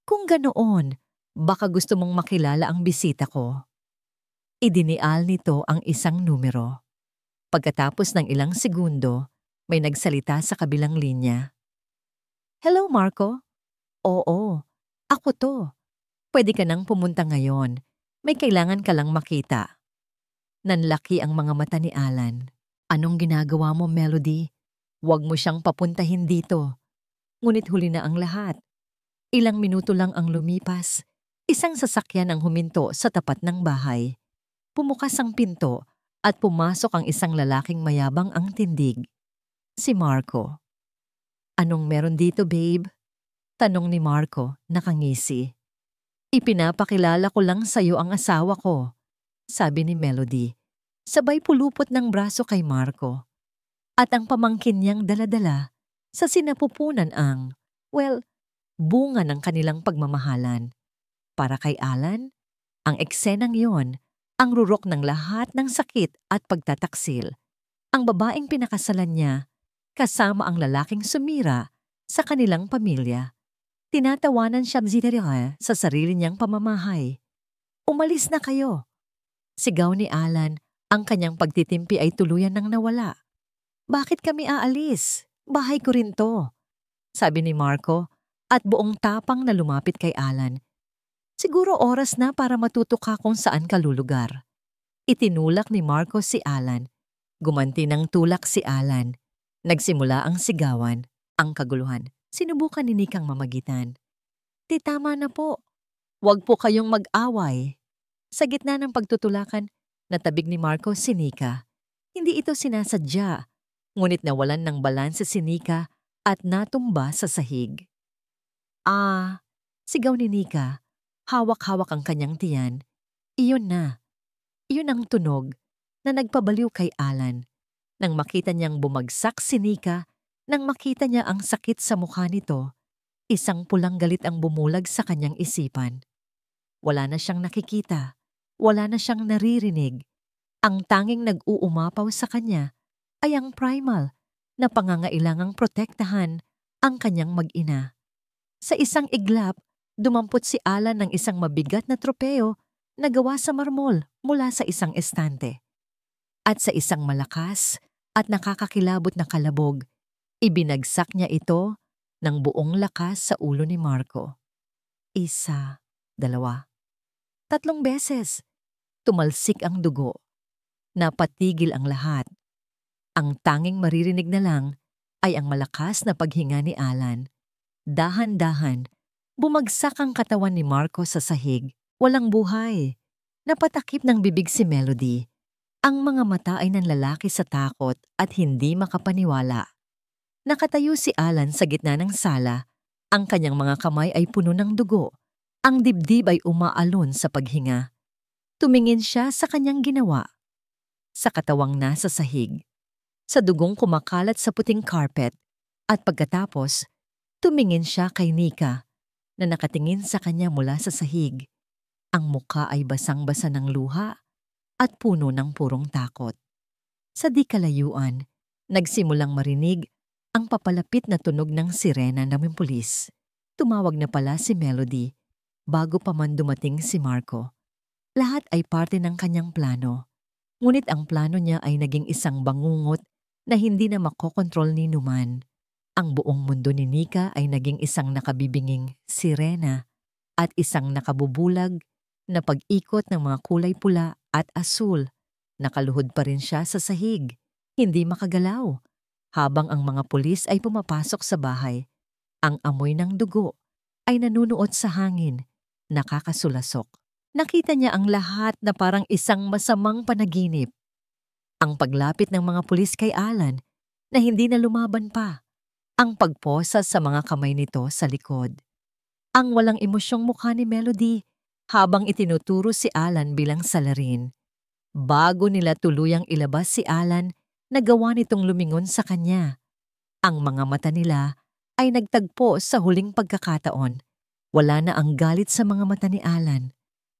Kung ganoon, baka gusto mong makilala ang bisita ko. Idinial nito ang isang numero. Pagkatapos ng ilang segundo, may nagsalita sa kabilang linya. Hello, Marco? Oo, ako to. Pwede ka nang pumunta ngayon. May kailangan ka lang makita. Nanlaki ang mga mata ni Alan. Anong ginagawa mo, Melody? Huwag mo siyang papuntahin dito. Ngunit huli na ang lahat. Ilang minuto lang ang lumipas. Isang sasakyan ang huminto sa tapat ng bahay. Pumukas ang pinto at pumasok ang isang lalaking mayabang ang tindig. Si Marco. Anong meron dito, babe? Tanong ni Marco, nakangisi. Ipinapakilala ko lang sa'yo ang asawa ko, sabi ni Melody. Sabay pulupot ng braso kay Marco. At ang pamangkin niyang daladala sa sinapupunan ang, bunga ng kanilang pagmamahalan. Para kay Alan, ang eksenang yon, ang rurok ng lahat ng sakit at pagtataksil. Ang babaeng pinakasalan niya, kasama ang lalaking sumira sa kanilang pamilya. Tinatawanan siya sa sarili niyang pamamahay. Umalis na kayo. Sigaw ni Alan, ang kanyang pagtitimpi ay tuluyan nang nawala. Bakit kami aalis? Bahay ko rin to. Sabi ni Marco at buong tapang na lumapit kay Alan. Siguro oras na para matuto ka kung saan ka lulugar. Itinulak ni Marco si Alan. Gumanti ng tulak si Alan. Nagsimula ang sigawan, ang kaguluhan. Sinubukan ni Nikang mamagitan. Tama na po. Huwag po kayong mag-away. Sa gitna ng pagtutulakan, natabig ni Marco si Nika. Hindi ito sinasadya, ngunit nawalan ng balanse si Nika at natumba sa sahig. Ah, sigaw ni Nika. Hawak-hawak ang kanyang tiyan. Iyon na. Iyon ang tunog na nagpabaliw kay Alan. Nang makita niyang bumagsak si Nika, nang makita niya ang sakit sa mukha nito, isang pulang galit ang bumulag sa kanyang isipan. Wala na siyang nakikita. Wala na siyang naririnig. Ang tanging nag-uumapaw sa kanya ay ang primal na pangangailangang protektahan ang kanyang mag-ina. Sa isang iglap, dumampot si Alan ng isang mabigat na tropeo na gawa sa marmol mula sa isang estante. At sa isang malakas at nakakakilabot na kalabog, ibinagsak niya ito ng buong lakas sa ulo ni Marco. 1, 2, 3 beses. Tumalsik ang dugo. Napatigil ang lahat. Ang tanging maririnig na lang ay ang malakas na paghinga ni Alan. Dahan-dahan, bumagsak ang katawan ni Marco sa sahig. Walang buhay. Napatakip ng bibig si Melody. Ang mga mata ay nanlalaki sa takot at hindi makapaniwala. Nakatayo si Alan sa gitna ng sala. Ang kanyang mga kamay ay puno ng dugo. Ang dibdib ay umaalon sa paghinga. Tumingin siya sa kanyang ginawa. Sa katawang nasa sahig. Sa dugong kumakalat sa puting carpet. At pagkatapos, tumingin siya kay Nika na nakatingin sa kanya mula sa sahig. Ang muka ay basang-basa ng luha at puno ng purong takot. Sa di kalayuan, nagsimulang marinig ang papalapit na tunog ng sirena ng pulis. Tumawag na pala si Melody bago pa man dumating si Marco. Lahat ay parte ng kanyang plano. Ngunit ang plano niya ay naging isang bangungot na hindi na makokontrol ni Numan. Ang buong mundo ni Nika ay naging isang nakabibinging sirena at isang nakabubulag na pag-ikot ng mga kulay pula at asul. Nakaluhod pa rin siya sa sahig, hindi makagalaw, habang ang mga pulis ay pumapasok sa bahay. Ang amoy ng dugo ay nanunuot sa hangin, nakakasulasok. Nakita niya ang lahat na parang isang masamang panaginip. Ang paglapit ng mga pulis kay Alan na hindi na lumaban pa. Ang pagposa sa mga kamay nito sa likod. Ang walang emosyong mukha ni Melody habang itinuturo si Alan bilang salarin. Bago nila tuluyang ilabas si Alan, nagawa nitong lumingon sa kanya. Ang mga mata nila ay nagtagpo sa huling pagkakataon. Wala na ang galit sa mga mata ni Alan.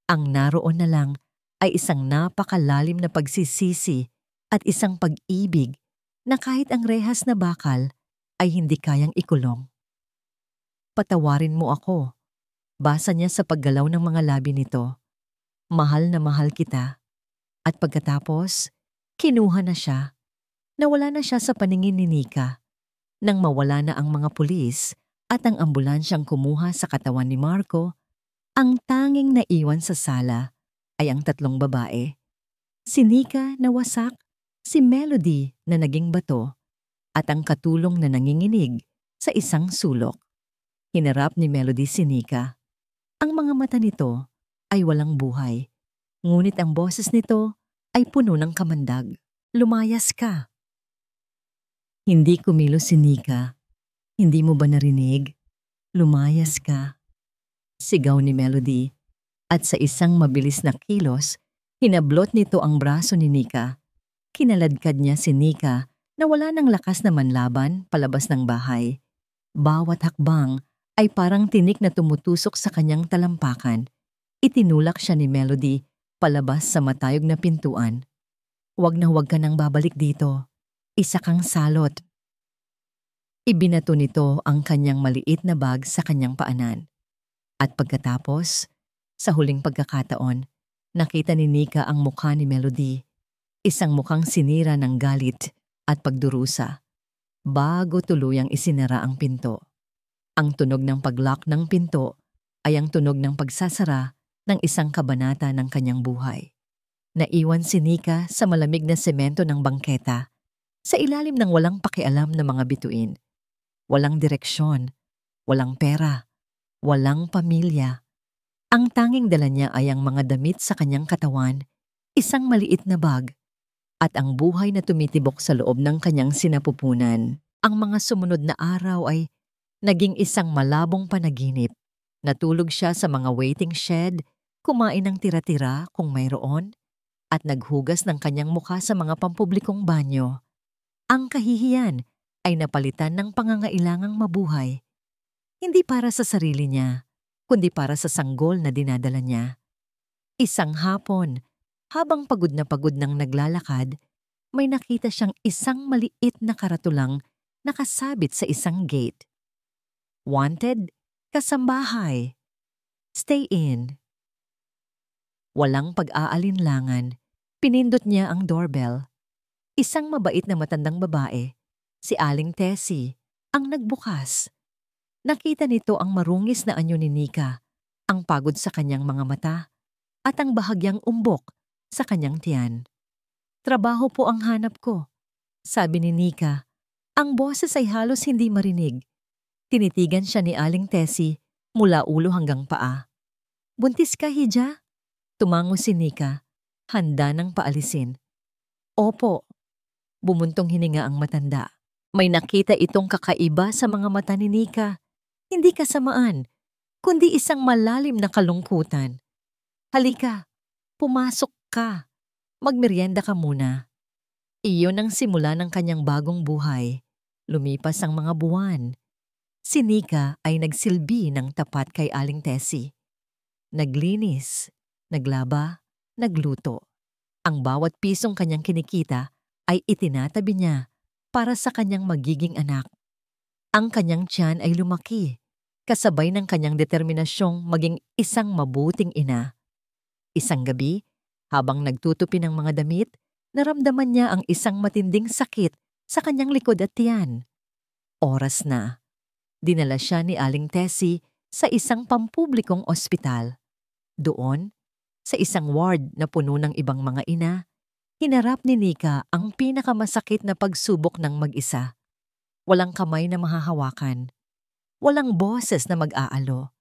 Ang naroon na lang ay isang napakalalim na pagsisisi at isang pag-ibig na kahit ang rehas na bakal ay hindi kayang ikulong. Patawarin mo ako. Basa niya sa paggalaw ng mga labi nito. Mahal na mahal kita. At pagkatapos, kinuha na siya. Nawala na siya sa paningin ni Nika. Nang mawala na ang mga pulis at ang ambulansyang kumuha sa katawan ni Marco, ang tanging naiwan sa sala ay ang 3 babae. Si Nika na wasak, si Melody na naging bato, at ang katulong na nanginginig sa isang sulok. Hinarap ni Melody si Nika. Ang mga mata nito ay walang buhay, ngunit ang boses nito ay puno ng kamandag. Lumayas ka. Hindi kumilos si Nika. Hindi mo ba narinig? Lumayas ka. Sigaw ni Melody, at sa isang mabilis na kilos, hinablot nito ang braso ni Nika. Kinaladkad niya si Nika na wala ng lakas na manlaban palabas ng bahay. Bawat hakbang ay parang tinik na tumutusok sa kanyang talampakan. Itinulak siya ni Melody palabas sa matayog na pintuan. Huwag na huwag ka nang babalik dito. Isa kang salot. Ibinato nito ang kanyang maliit na bag sa kanyang paanan. At pagkatapos, sa huling pagkakataon, nakita ni Nika ang mukha ni Melody. Isang mukhang sinira ng galit at pagdurusa, bago tuluyang isinara ang pinto. Ang tunog ng paglock ng pinto ay ang tunog ng pagsasara ng isang kabanata ng kanyang buhay. Naiwan si Nika sa malamig na semento ng bangketa, sa ilalim ng walang pakialam na mga bituin. Walang direksyon, walang pera, walang pamilya. Ang tanging dala niya ay ang mga damit sa kanyang katawan, isang maliit na bag, at ang buhay na tumitibok sa loob ng kanyang sinapupunan. Ang mga sumunod na araw ay naging isang malabong panaginip. Natulog siya sa mga waiting shed, kumain ng tira-tira kung mayroon, at naghugas ng kanyang mukha sa mga pampublikong banyo. Ang kahihiyan ay napalitan ng pangangailangang mabuhay, hindi para sa sarili niya, kundi para sa sanggol na dinadala niya. Isang hapon, habang pagod nang naglalakad, may nakita siyang isang maliit na karatulang nakasabit sa isang gate. Wanted, kasambahay. Stay in. Walang pag-aalinlangan, pinindot niya ang doorbell. Isang mabait na matandang babae, si Aling Tessie, ang nagbukas. Nakita nito ang marungis na anyo ni Nika, ang pagod sa kanyang mga mata, at ang bahagyang umbok sa kanyang tiyan. Trabaho po ang hanap ko, sabi ni Nika. Ang boses ay halos hindi marinig. Tinitigan siya ni Aling Tessie mula ulo hanggang paa. Buntis ka, Hija? Tumango si Nika, handa nang paalisin. Opo. Bumuntong hininga ang matanda. May nakita itong kakaiba sa mga mata ni Nika. Hindi kasamaan, kundi isang malalim na kalungkutan. Halika, pumasok ka. Magmeryenda ka muna. Iyon ang simula ng kanyang bagong buhay. Lumipas ang mga buwan. Si Nika ay nagsilbi ng tapat kay Aling Tessie. Naglinis, naglaba, nagluto. Ang bawat pisong kanyang kinikita ay itinatabi niya para sa kanyang magiging anak. Ang kanyang tiyan ay lumaki, kasabay ng kanyang determinasyong maging isang mabuting ina. Isang gabi, habang nagtutupi ng mga damit, naramdaman niya ang isang matinding sakit sa kanyang likod at tiyan. Oras na. Dinala siya ni Aling Tessie sa isang pampublikong ospital. Doon, sa isang ward na puno ng ibang mga ina, hinarap ni Nika ang pinakamasakit na pagsubok ng mag-isa. Walang kamay na mahahawakan. Walang boses na mag-aalo.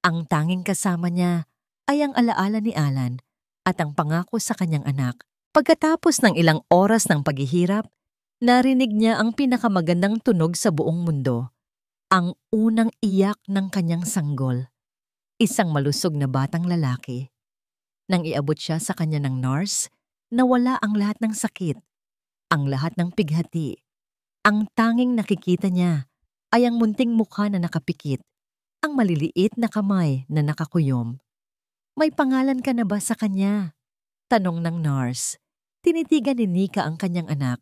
Ang tanging kasama niya ay ang alaala ni Alan at ang pangako sa kanyang anak. Pagkatapos ng ilang oras ng paghihirap, narinig niya ang pinakamagandang tunog sa buong mundo. Ang unang iyak ng kanyang sanggol. Isang malusog na batang lalaki. Nang iabot siya sa kanya ng nurse, nawala ang lahat ng sakit, ang lahat ng pighati. Ang tanging nakikita niya ay ang munting mukha na nakapikit, ang maliliit na kamay na nakakuyom. May pangalan ka na ba sa kanya? Tanong ng nurse. Tinitigan ni Nika ang kanyang anak.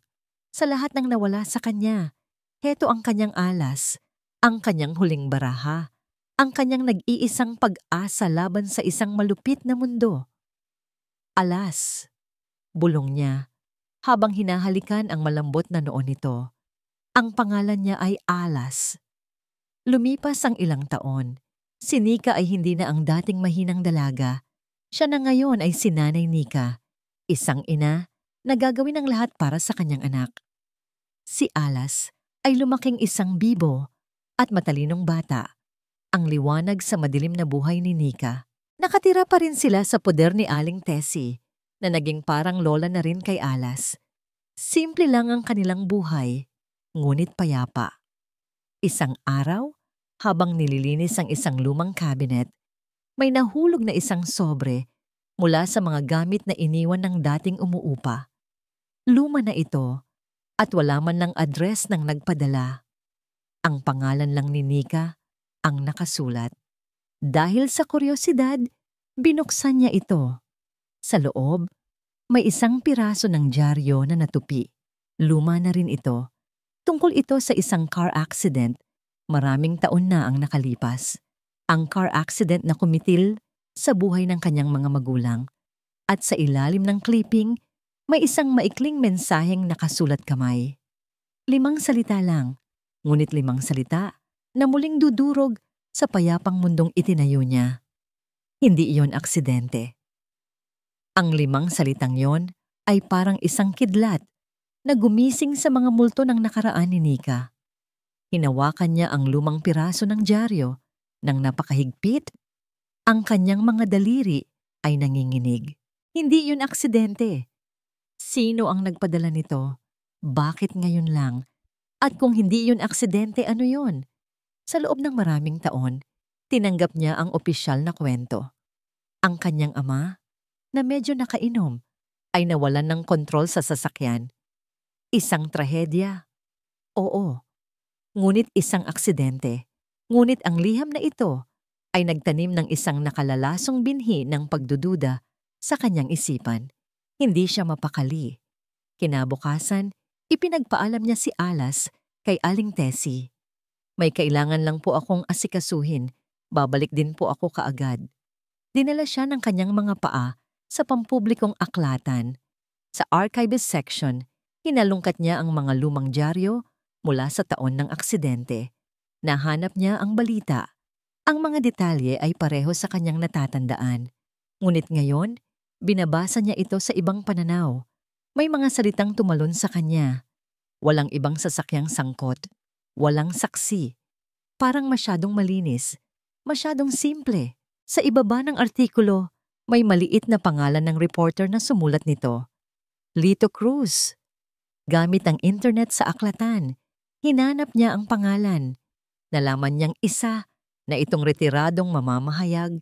Sa lahat ng nawala sa kanya, heto ang kanyang alas, ang kanyang huling baraha, ang kanyang nag-iisang pag-asa laban sa isang malupit na mundo. Alas, bulong niya, habang hinahalikan ang malambot na noo nito. Ang pangalan niya ay Alas. Lumipas ang ilang taon. Si Nika ay hindi na ang dating mahinang dalaga. Siya na ngayon ay si Nanay Nika, isang ina na gagawin ang lahat para sa kanyang anak. Si Alas ay lumaking isang bibo at matalinong bata, ang liwanag sa madilim na buhay ni Nika. Nakatira pa rin sila sa poder ni Aling Tessie, na naging parang lola na rin kay Alas. Simple lang ang kanilang buhay, ngunit payapa. Isang araw, habang nililinis ang isang lumang cabinet, may nahulog na isang sobre mula sa mga gamit na iniwan ng dating umuupa. Luma na ito at wala man ng address ng nagpadala. Ang pangalan lang ni Nika ang nakasulat. Dahil sa kuryosidad, binuksan niya ito. Sa loob, may isang piraso ng dyaryo na natupi. Luma na rin ito. Tungkol ito sa isang car accident. Maraming taon na ang nakalipas. Ang car accident na kumitil sa buhay ng kanyang mga magulang. At sa ilalim ng clipping, may isang maikling mensaheng nakasulat kamay. 5 salita lang, ngunit 5 salita na muling dudurog sa payapang mundong itinayo niya. Hindi iyon aksidente. Ang 5 salitang yon ay parang isang kidlat na gumising sa mga multo ng nakaraan ni Nika. Hinawakan niya ang lumang piraso ng dyaryo ng napakahigpit Ang kanyang mga daliri ay nanginginig. Hindi yun aksidente. Sino ang nagpadala nito? Bakit ngayon lang? At kung hindi yun aksidente, ano yun? Sa loob ng maraming taon, tinanggap niya ang opisyal na kwento. Ang kanyang ama, na medyo nakainom, ay nawalan ng kontrol sa sasakyan. Isang trahedya. Oo, ngunit isang aksidente. Ngunit ang liham na ito ay nagtanim ng isang nakalalasong binhi ng pagdududa sa kanyang isipan. Hindi siya mapakali. Kinabukasan, ipinagpaalam niya si Alas kay Aling Tessie. May kailangan lang po akong asikasuhin. Babalik din po ako kaagad. Dinala siya ng kanyang mga paa sa pampublikong aklatan. Sa archivist section, hinalungkat niya ang mga lumang dyaryo mula sa taon ng aksidente. Nahanap niya ang balita. Ang mga detalye ay pareho sa kanyang natatandaan. Ngunit ngayon, binabasa niya ito sa ibang pananaw. May mga salitang tumalon sa kanya. Walang ibang sasakyang sangkot. Walang saksi. Parang masyadong malinis. Masyadong simple. Sa ibaba ng artikulo, may maliit na pangalan ng reporter na sumulat nito. Lito Cruz. Gamit ang internet sa aklatan, hinanap niya ang pangalan. Nalaman niyang isa na itong retiradong mamamahayag.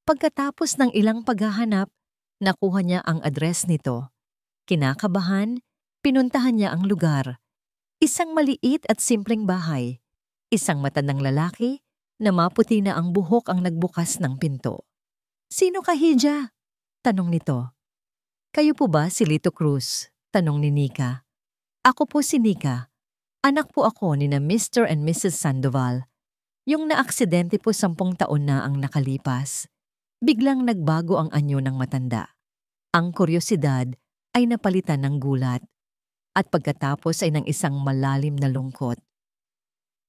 Pagkatapos ng ilang paghahanap, nakuha niya ang address nito. Kinakabahan, pinuntahan niya ang lugar. Isang maliit at simpleng bahay. Isang matandang lalaki na maputi na ang buhok ang nagbukas ng pinto. "Sino ka, Hija?" tanong nito. "Kayo po ba si Lito Cruz?" tanong ni Nika. "Ako po si Nika. Anak po ako ni na Mr. and Mrs. Sandoval. Yung naaksidente po 10 taon na ang nakalipas." Biglang nagbago ang anyo ng matanda. Ang kuryosidad ay napalitan ng gulat. At pagkatapos ay ng isang malalim na lungkot.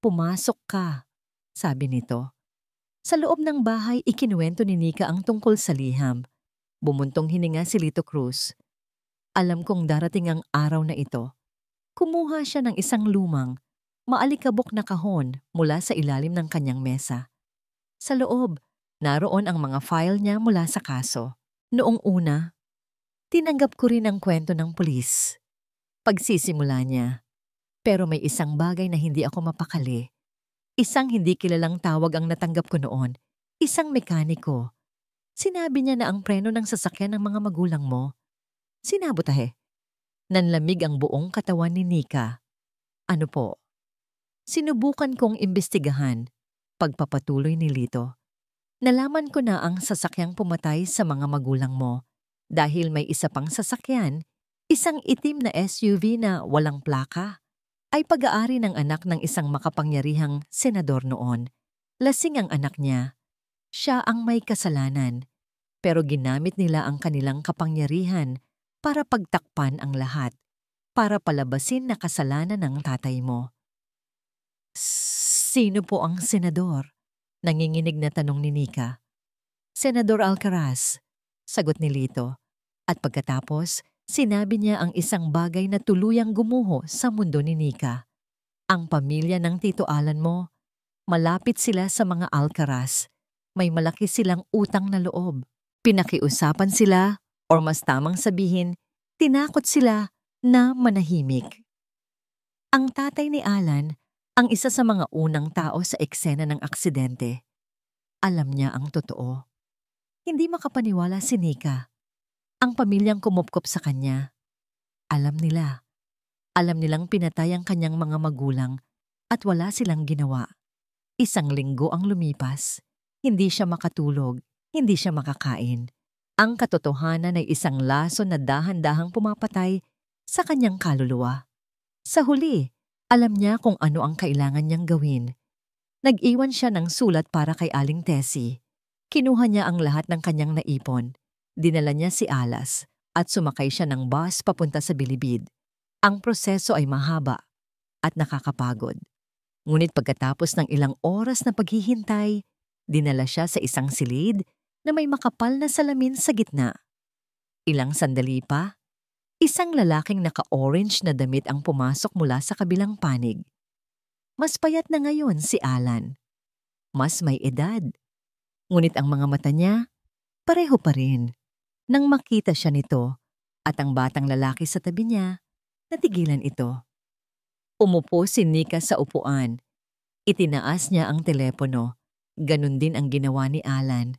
"Pumasok ka," sabi nito. Sa loob ng bahay, ikinuwento ni Nika ang tungkol sa liham. Bumuntong hininga si Lito Cruz. "Alam kong darating ang araw na ito." Kumuha siya ng isang lumang, maalikabok na kahon mula sa ilalim ng kanyang mesa. Sa loob, naroon ang mga file niya mula sa kaso. Noong una, tinanggap ko rin ang kwento ng pulis. Pagsisimula niya. Pero may isang bagay na hindi ako mapakali. Isang hindi kilalang tawag ang natanggap ko noon. Isang mekaniko. Sinabi niya na ang preno ng sasakyan ng mga magulang mo. Sinabotahe. Nanlamig ang buong katawan ni Nika. "Ano po?" "Sinubukan kong imbestigahan." Pagpapatuloy ni Lito. "Nalaman ko na ang sasakyang pumatay sa mga magulang mo dahil may isa pang sasakyan, isang itim na SUV na walang plaka, ay pag-aari ng anak ng isang makapangyarihang senador noon. Lasing ang anak niya. Siya ang may kasalanan, pero ginamit nila ang kanilang kapangyarihan para pagtakpan ang lahat, para palabasin na kasalanan ng tatay mo." "Sino po ang senador?" Nanginginig na tanong ni Nika. "Senador Alcaraz," sagot ni Lito. At pagkatapos, sinabi niya ang isang bagay na tuluyang gumuho sa mundo ni Nika. Ang pamilya ng Tito Alan mo, malapit sila sa mga Alcaraz. May malaki silang utang na loob. Pinakiusapan sila, or mas tamang sabihin, tinakot sila na manahimik. Ang tatay ni Alan, ang isa sa mga unang tao sa eksena ng aksidente. Alam niya ang totoo. Hindi makapaniwala si Nika. Ang pamilyang kumupkop sa kanya. Alam nila. Alam nilang pinatay ang kanyang mga magulang at wala silang ginawa. Isang linggo ang lumipas. Hindi siya makatulog. Hindi siya makakain. Ang katotohanan ay isang laso na dahan-dahang pumapatay sa kanyang kaluluwa. Sa huli, alam niya kung ano ang kailangan niyang gawin. Nag-iwan siya ng sulat para kay Aling Tessie. Kinuha niya ang lahat ng kanyang naipon. Dinala niya si Alas at sumakay siya ng bus papunta sa Bilibid. Ang proseso ay mahaba at nakakapagod. Ngunit pagkatapos ng ilang oras na paghihintay, dinala siya sa isang silid na may makapal na salamin sa gitna. Ilang sandali pa, isang lalaking naka-orange na damit ang pumasok mula sa kabilang panig. Mas payat na ngayon si Alan. Mas may edad. Ngunit ang mga mata niya, pareho pa rin. Nang makita siya nito at ang batang lalaki sa tabi niya, natigilan ito. Umupo si Nika sa upuan. Itinaas niya ang telepono. Ganun din ang ginawa ni Alan.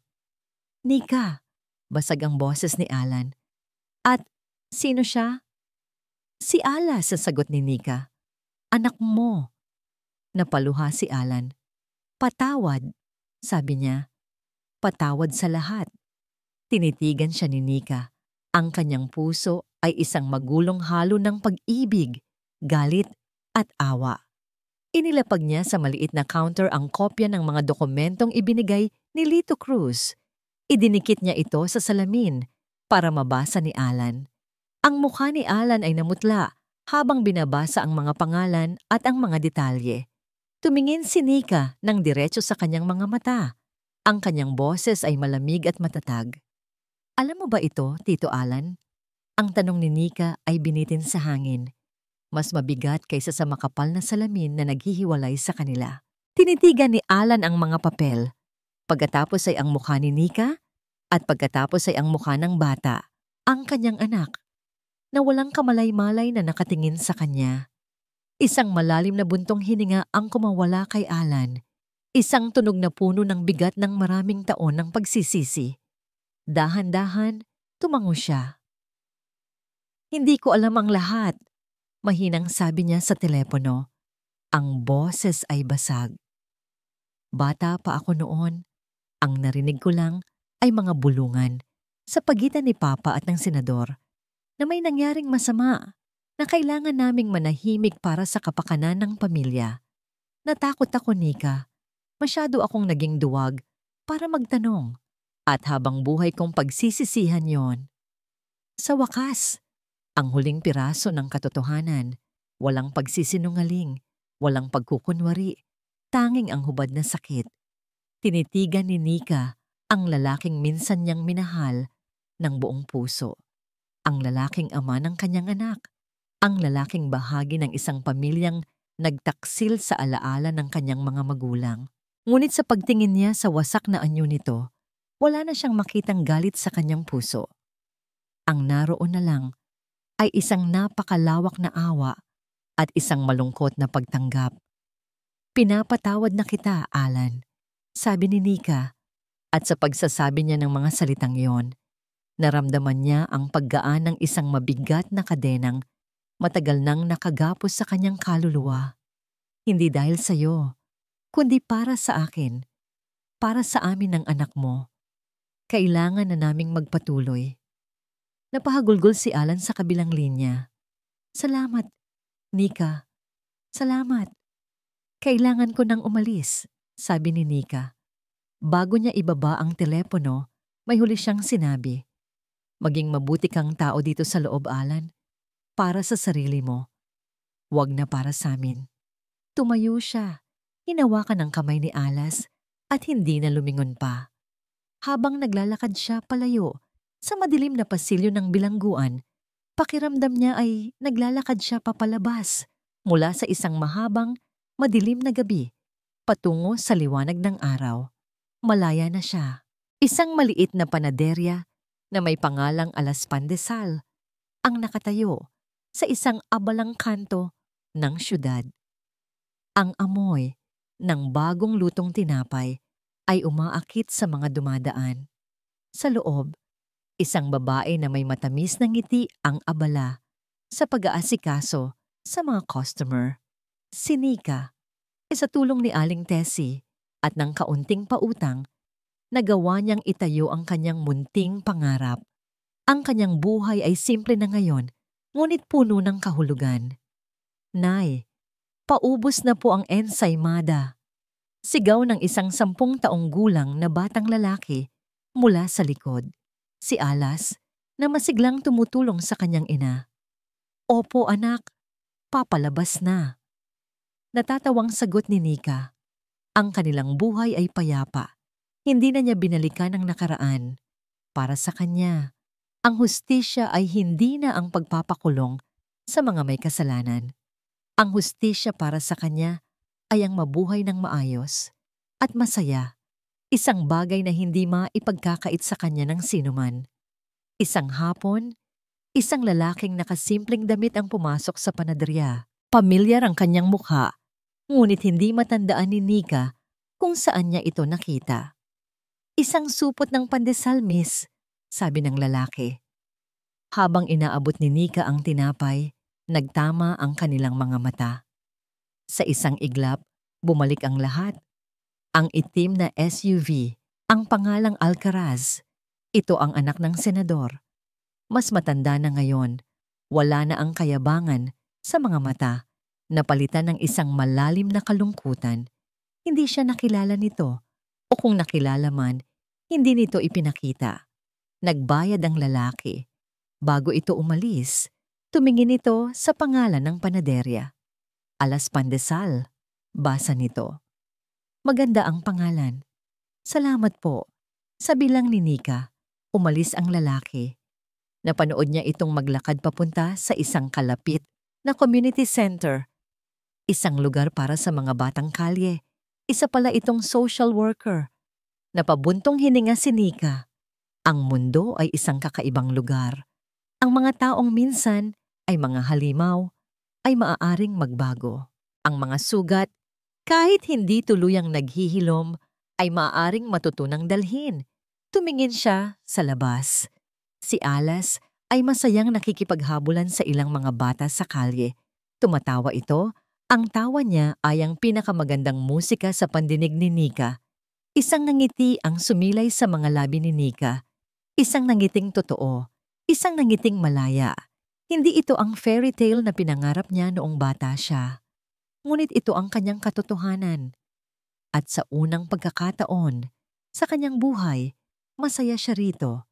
Nika, basag ang boses ni Alan. At sino siya? Si Ala, sasagot ni Nika. Anak mo. Napaluha si Alan. Patawad, sabi niya. Patawad sa lahat. Tinitigan siya ni Nika. Ang kanyang puso ay isang magulong halo ng pag-ibig, galit at awa. Inilapag niya sa maliit na counter ang kopya ng mga dokumentong ibinigay ni Lito Cruz. Idinikit niya ito sa salamin para mabasa ni Alan. Ang mukha ni Alan ay namutla habang binabasa ang mga pangalan at ang mga detalye. Tumingin si Nika ng diretso sa kanyang mga mata. Ang kanyang boses ay malamig at matatag. Alam mo ba ito, Tito Alan? Ang tanong ni Nika ay binitin sa hangin. Mas mabigat kaysa sa makapal na salamin na naghihiwalay sa kanila. Tinitigan ni Alan ang mga papel. Pagkatapos ay ang mukha ni Nika at pagkatapos ay ang mukha ng bata, ang kanyang anak, na walang kamalay-malay na nakatingin sa kanya. Isang malalim na buntong hininga ang kumawala kay Alan. Isang tunog na puno ng bigat ng maraming taon ng pagsisisi. Dahan-dahan, tumango siya. Hindi ko alam ang lahat, mahinang sabi niya sa telepono. Ang boses ay basag. Bata pa ako noon. Ang narinig ko lang ay mga bulungan sa pagitan ni Papa at ng senador na may nangyaring masama na kailangan naming manahimik para sa kapakanan ng pamilya. Natakot ako, Nika. Masyado akong naging duwag para magtanong at habang buhay kong pagsisisihan yon. Sa wakas, ang huling piraso ng katotohanan, walang pagsisinungaling, walang pagkukunwari, tanging ang hubad na sakit. Tinitigan ni Nika ang lalaking minsan niyang minahal ng buong puso. Ang lalaking ama ng kanyang anak. Ang lalaking bahagi ng isang pamilyang nagtaksil sa alaala ng kanyang mga magulang. Ngunit sa pagtingin niya sa wasak na anyo nito, wala na siyang makitang galit sa kanyang puso. Ang naroon na lang ay isang napakalawak na awa at isang malungkot na pagtanggap. Pinapatawad na kita, Alan, sabi ni Nika, at sa pagsasabi niya ng mga salitang yon, naramdaman niya ang paggaan ng isang mabigat na kadenang matagal nang nakagapos sa kanyang kaluluwa. Hindi dahil sa iyo, kundi para sa akin, para sa amin ng anak mo. Kailangan na naming magpatuloy. Napahagulgol si Alan sa kabilang linya. Salamat, Nika. Salamat. Kailangan ko nang umalis, sabi ni Nika. Bago niya ibaba ang telepono, may huli siyang sinabi. Maging mabuti kang tao dito sa loob, Alan. Para sa sarili mo. Huwag na para sa amin. Tumayo siya. Hinawakan ang kamay ni Alas at hindi na lumingon pa. Habang naglalakad siya palayo sa madilim na pasilyo ng bilangguan, pakiramdam niya ay naglalakad siya papalabas mula sa isang mahabang, madilim na gabi patungo sa liwanag ng araw. Malaya na siya. Isang maliit na panaderya na may pangalang Alas Pandesal ang nakatayo sa isang abalang kanto ng syudad. Ang amoy ng bagong lutong tinapay ay umaakit sa mga dumadaan. Sa loob, isang babae na may matamis na ngiti ang abala sa pag-aasikaso sa mga customer. Si Nika, sa tulong ni Aling Tessie at ng kaunting pautang, nagawa niyang itayo ang kanyang munting pangarap. Ang kanyang buhay ay simple na ngayon, ngunit puno ng kahulugan. Nay, paubos na po ang ensaymada. Sigaw ng isang 10 taong gulang na batang lalaki mula sa likod. Si Alas, na masiglang tumutulong sa kanyang ina. Opo anak, papalabas na. Natatawang sagot ni Nika. Ang kanilang buhay ay payapa. Hindi na niya binalikan ang nakaraan. Para sa kanya, ang hustisya ay hindi na ang pagpapakulong sa mga may kasalanan. Ang hustisya para sa kanya ay ang mabuhay ng maayos at masaya Isang bagay na hindi maipagkakait sa kanya ng sinuman. Isang hapon, isang lalaking nakasimpleng damit ang pumasok sa panaderya. Pamilyar ang kanyang mukha, ngunit hindi matandaan ni Nika kung saan niya ito nakita. "Isang supot ng pandesal, miss," sabi ng lalaki. Habang inaabot ni Nika ang tinapay, nagtama ang kanilang mga mata. Sa isang iglap, bumalik ang lahat. Ang itim na SUV, ang pangalang Alcaraz. Ito ang anak ng senador. Mas matanda na ngayon, wala na ang kayabangan sa mga mata. Napalitan ng isang malalim na kalungkutan. Hindi siya nakilala nito, o kung nakilala man, hindi nito ipinakita. Nagbayad ang lalaki. Bago ito umalis, tumingin ito sa pangalan ng panaderya. Alas Pandesal, basa nito. Maganda ang pangalan. "Salamat po." Sabi lang ni Nika. Umalis ang lalaki. Napanood niya itong maglakad papunta sa isang kalapit na community center. Isang lugar para sa mga batang kalye. Isa pala itong social worker. Napabuntong hininga si Nika. Ang mundo ay isang kakaibang lugar. Ang mga taong minsan ay mga halimaw ay maaaring magbago. Ang mga sugat, kahit hindi tuluyang naghihilom, ay maaaring matutunang dalhin. Tumingin siya sa labas. Si Alas ay masayang nakikipaghabulan sa ilang mga bata sa kalye. Tumatawa ito. Ang tawa niya ay ang pinakamagandang musika sa pandinig ni Nika. Isang nangiti ang sumilay sa mga labi ni Nika. Isang nangiting totoo. Isang nangiting malaya. Hindi ito ang fairy tale na pinangarap niya noong bata siya. Ngunit ito ang kanyang katotohanan. At sa unang pagkakataon, sa kanyang buhay, masaya siya rito.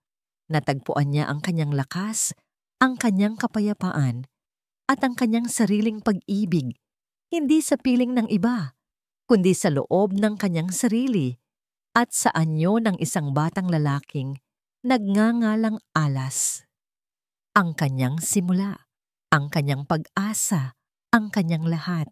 Natagpuan niya ang kanyang lakas, ang kanyang kapayapaan, at ang kanyang sariling pag-ibig, hindi sa piling ng iba, kundi sa loob ng kanyang sarili at sa anyo ng isang batang lalaking nagngangalang Alas. Ang kanyang simula, ang kanyang pag-asa, ang kanyang lahat.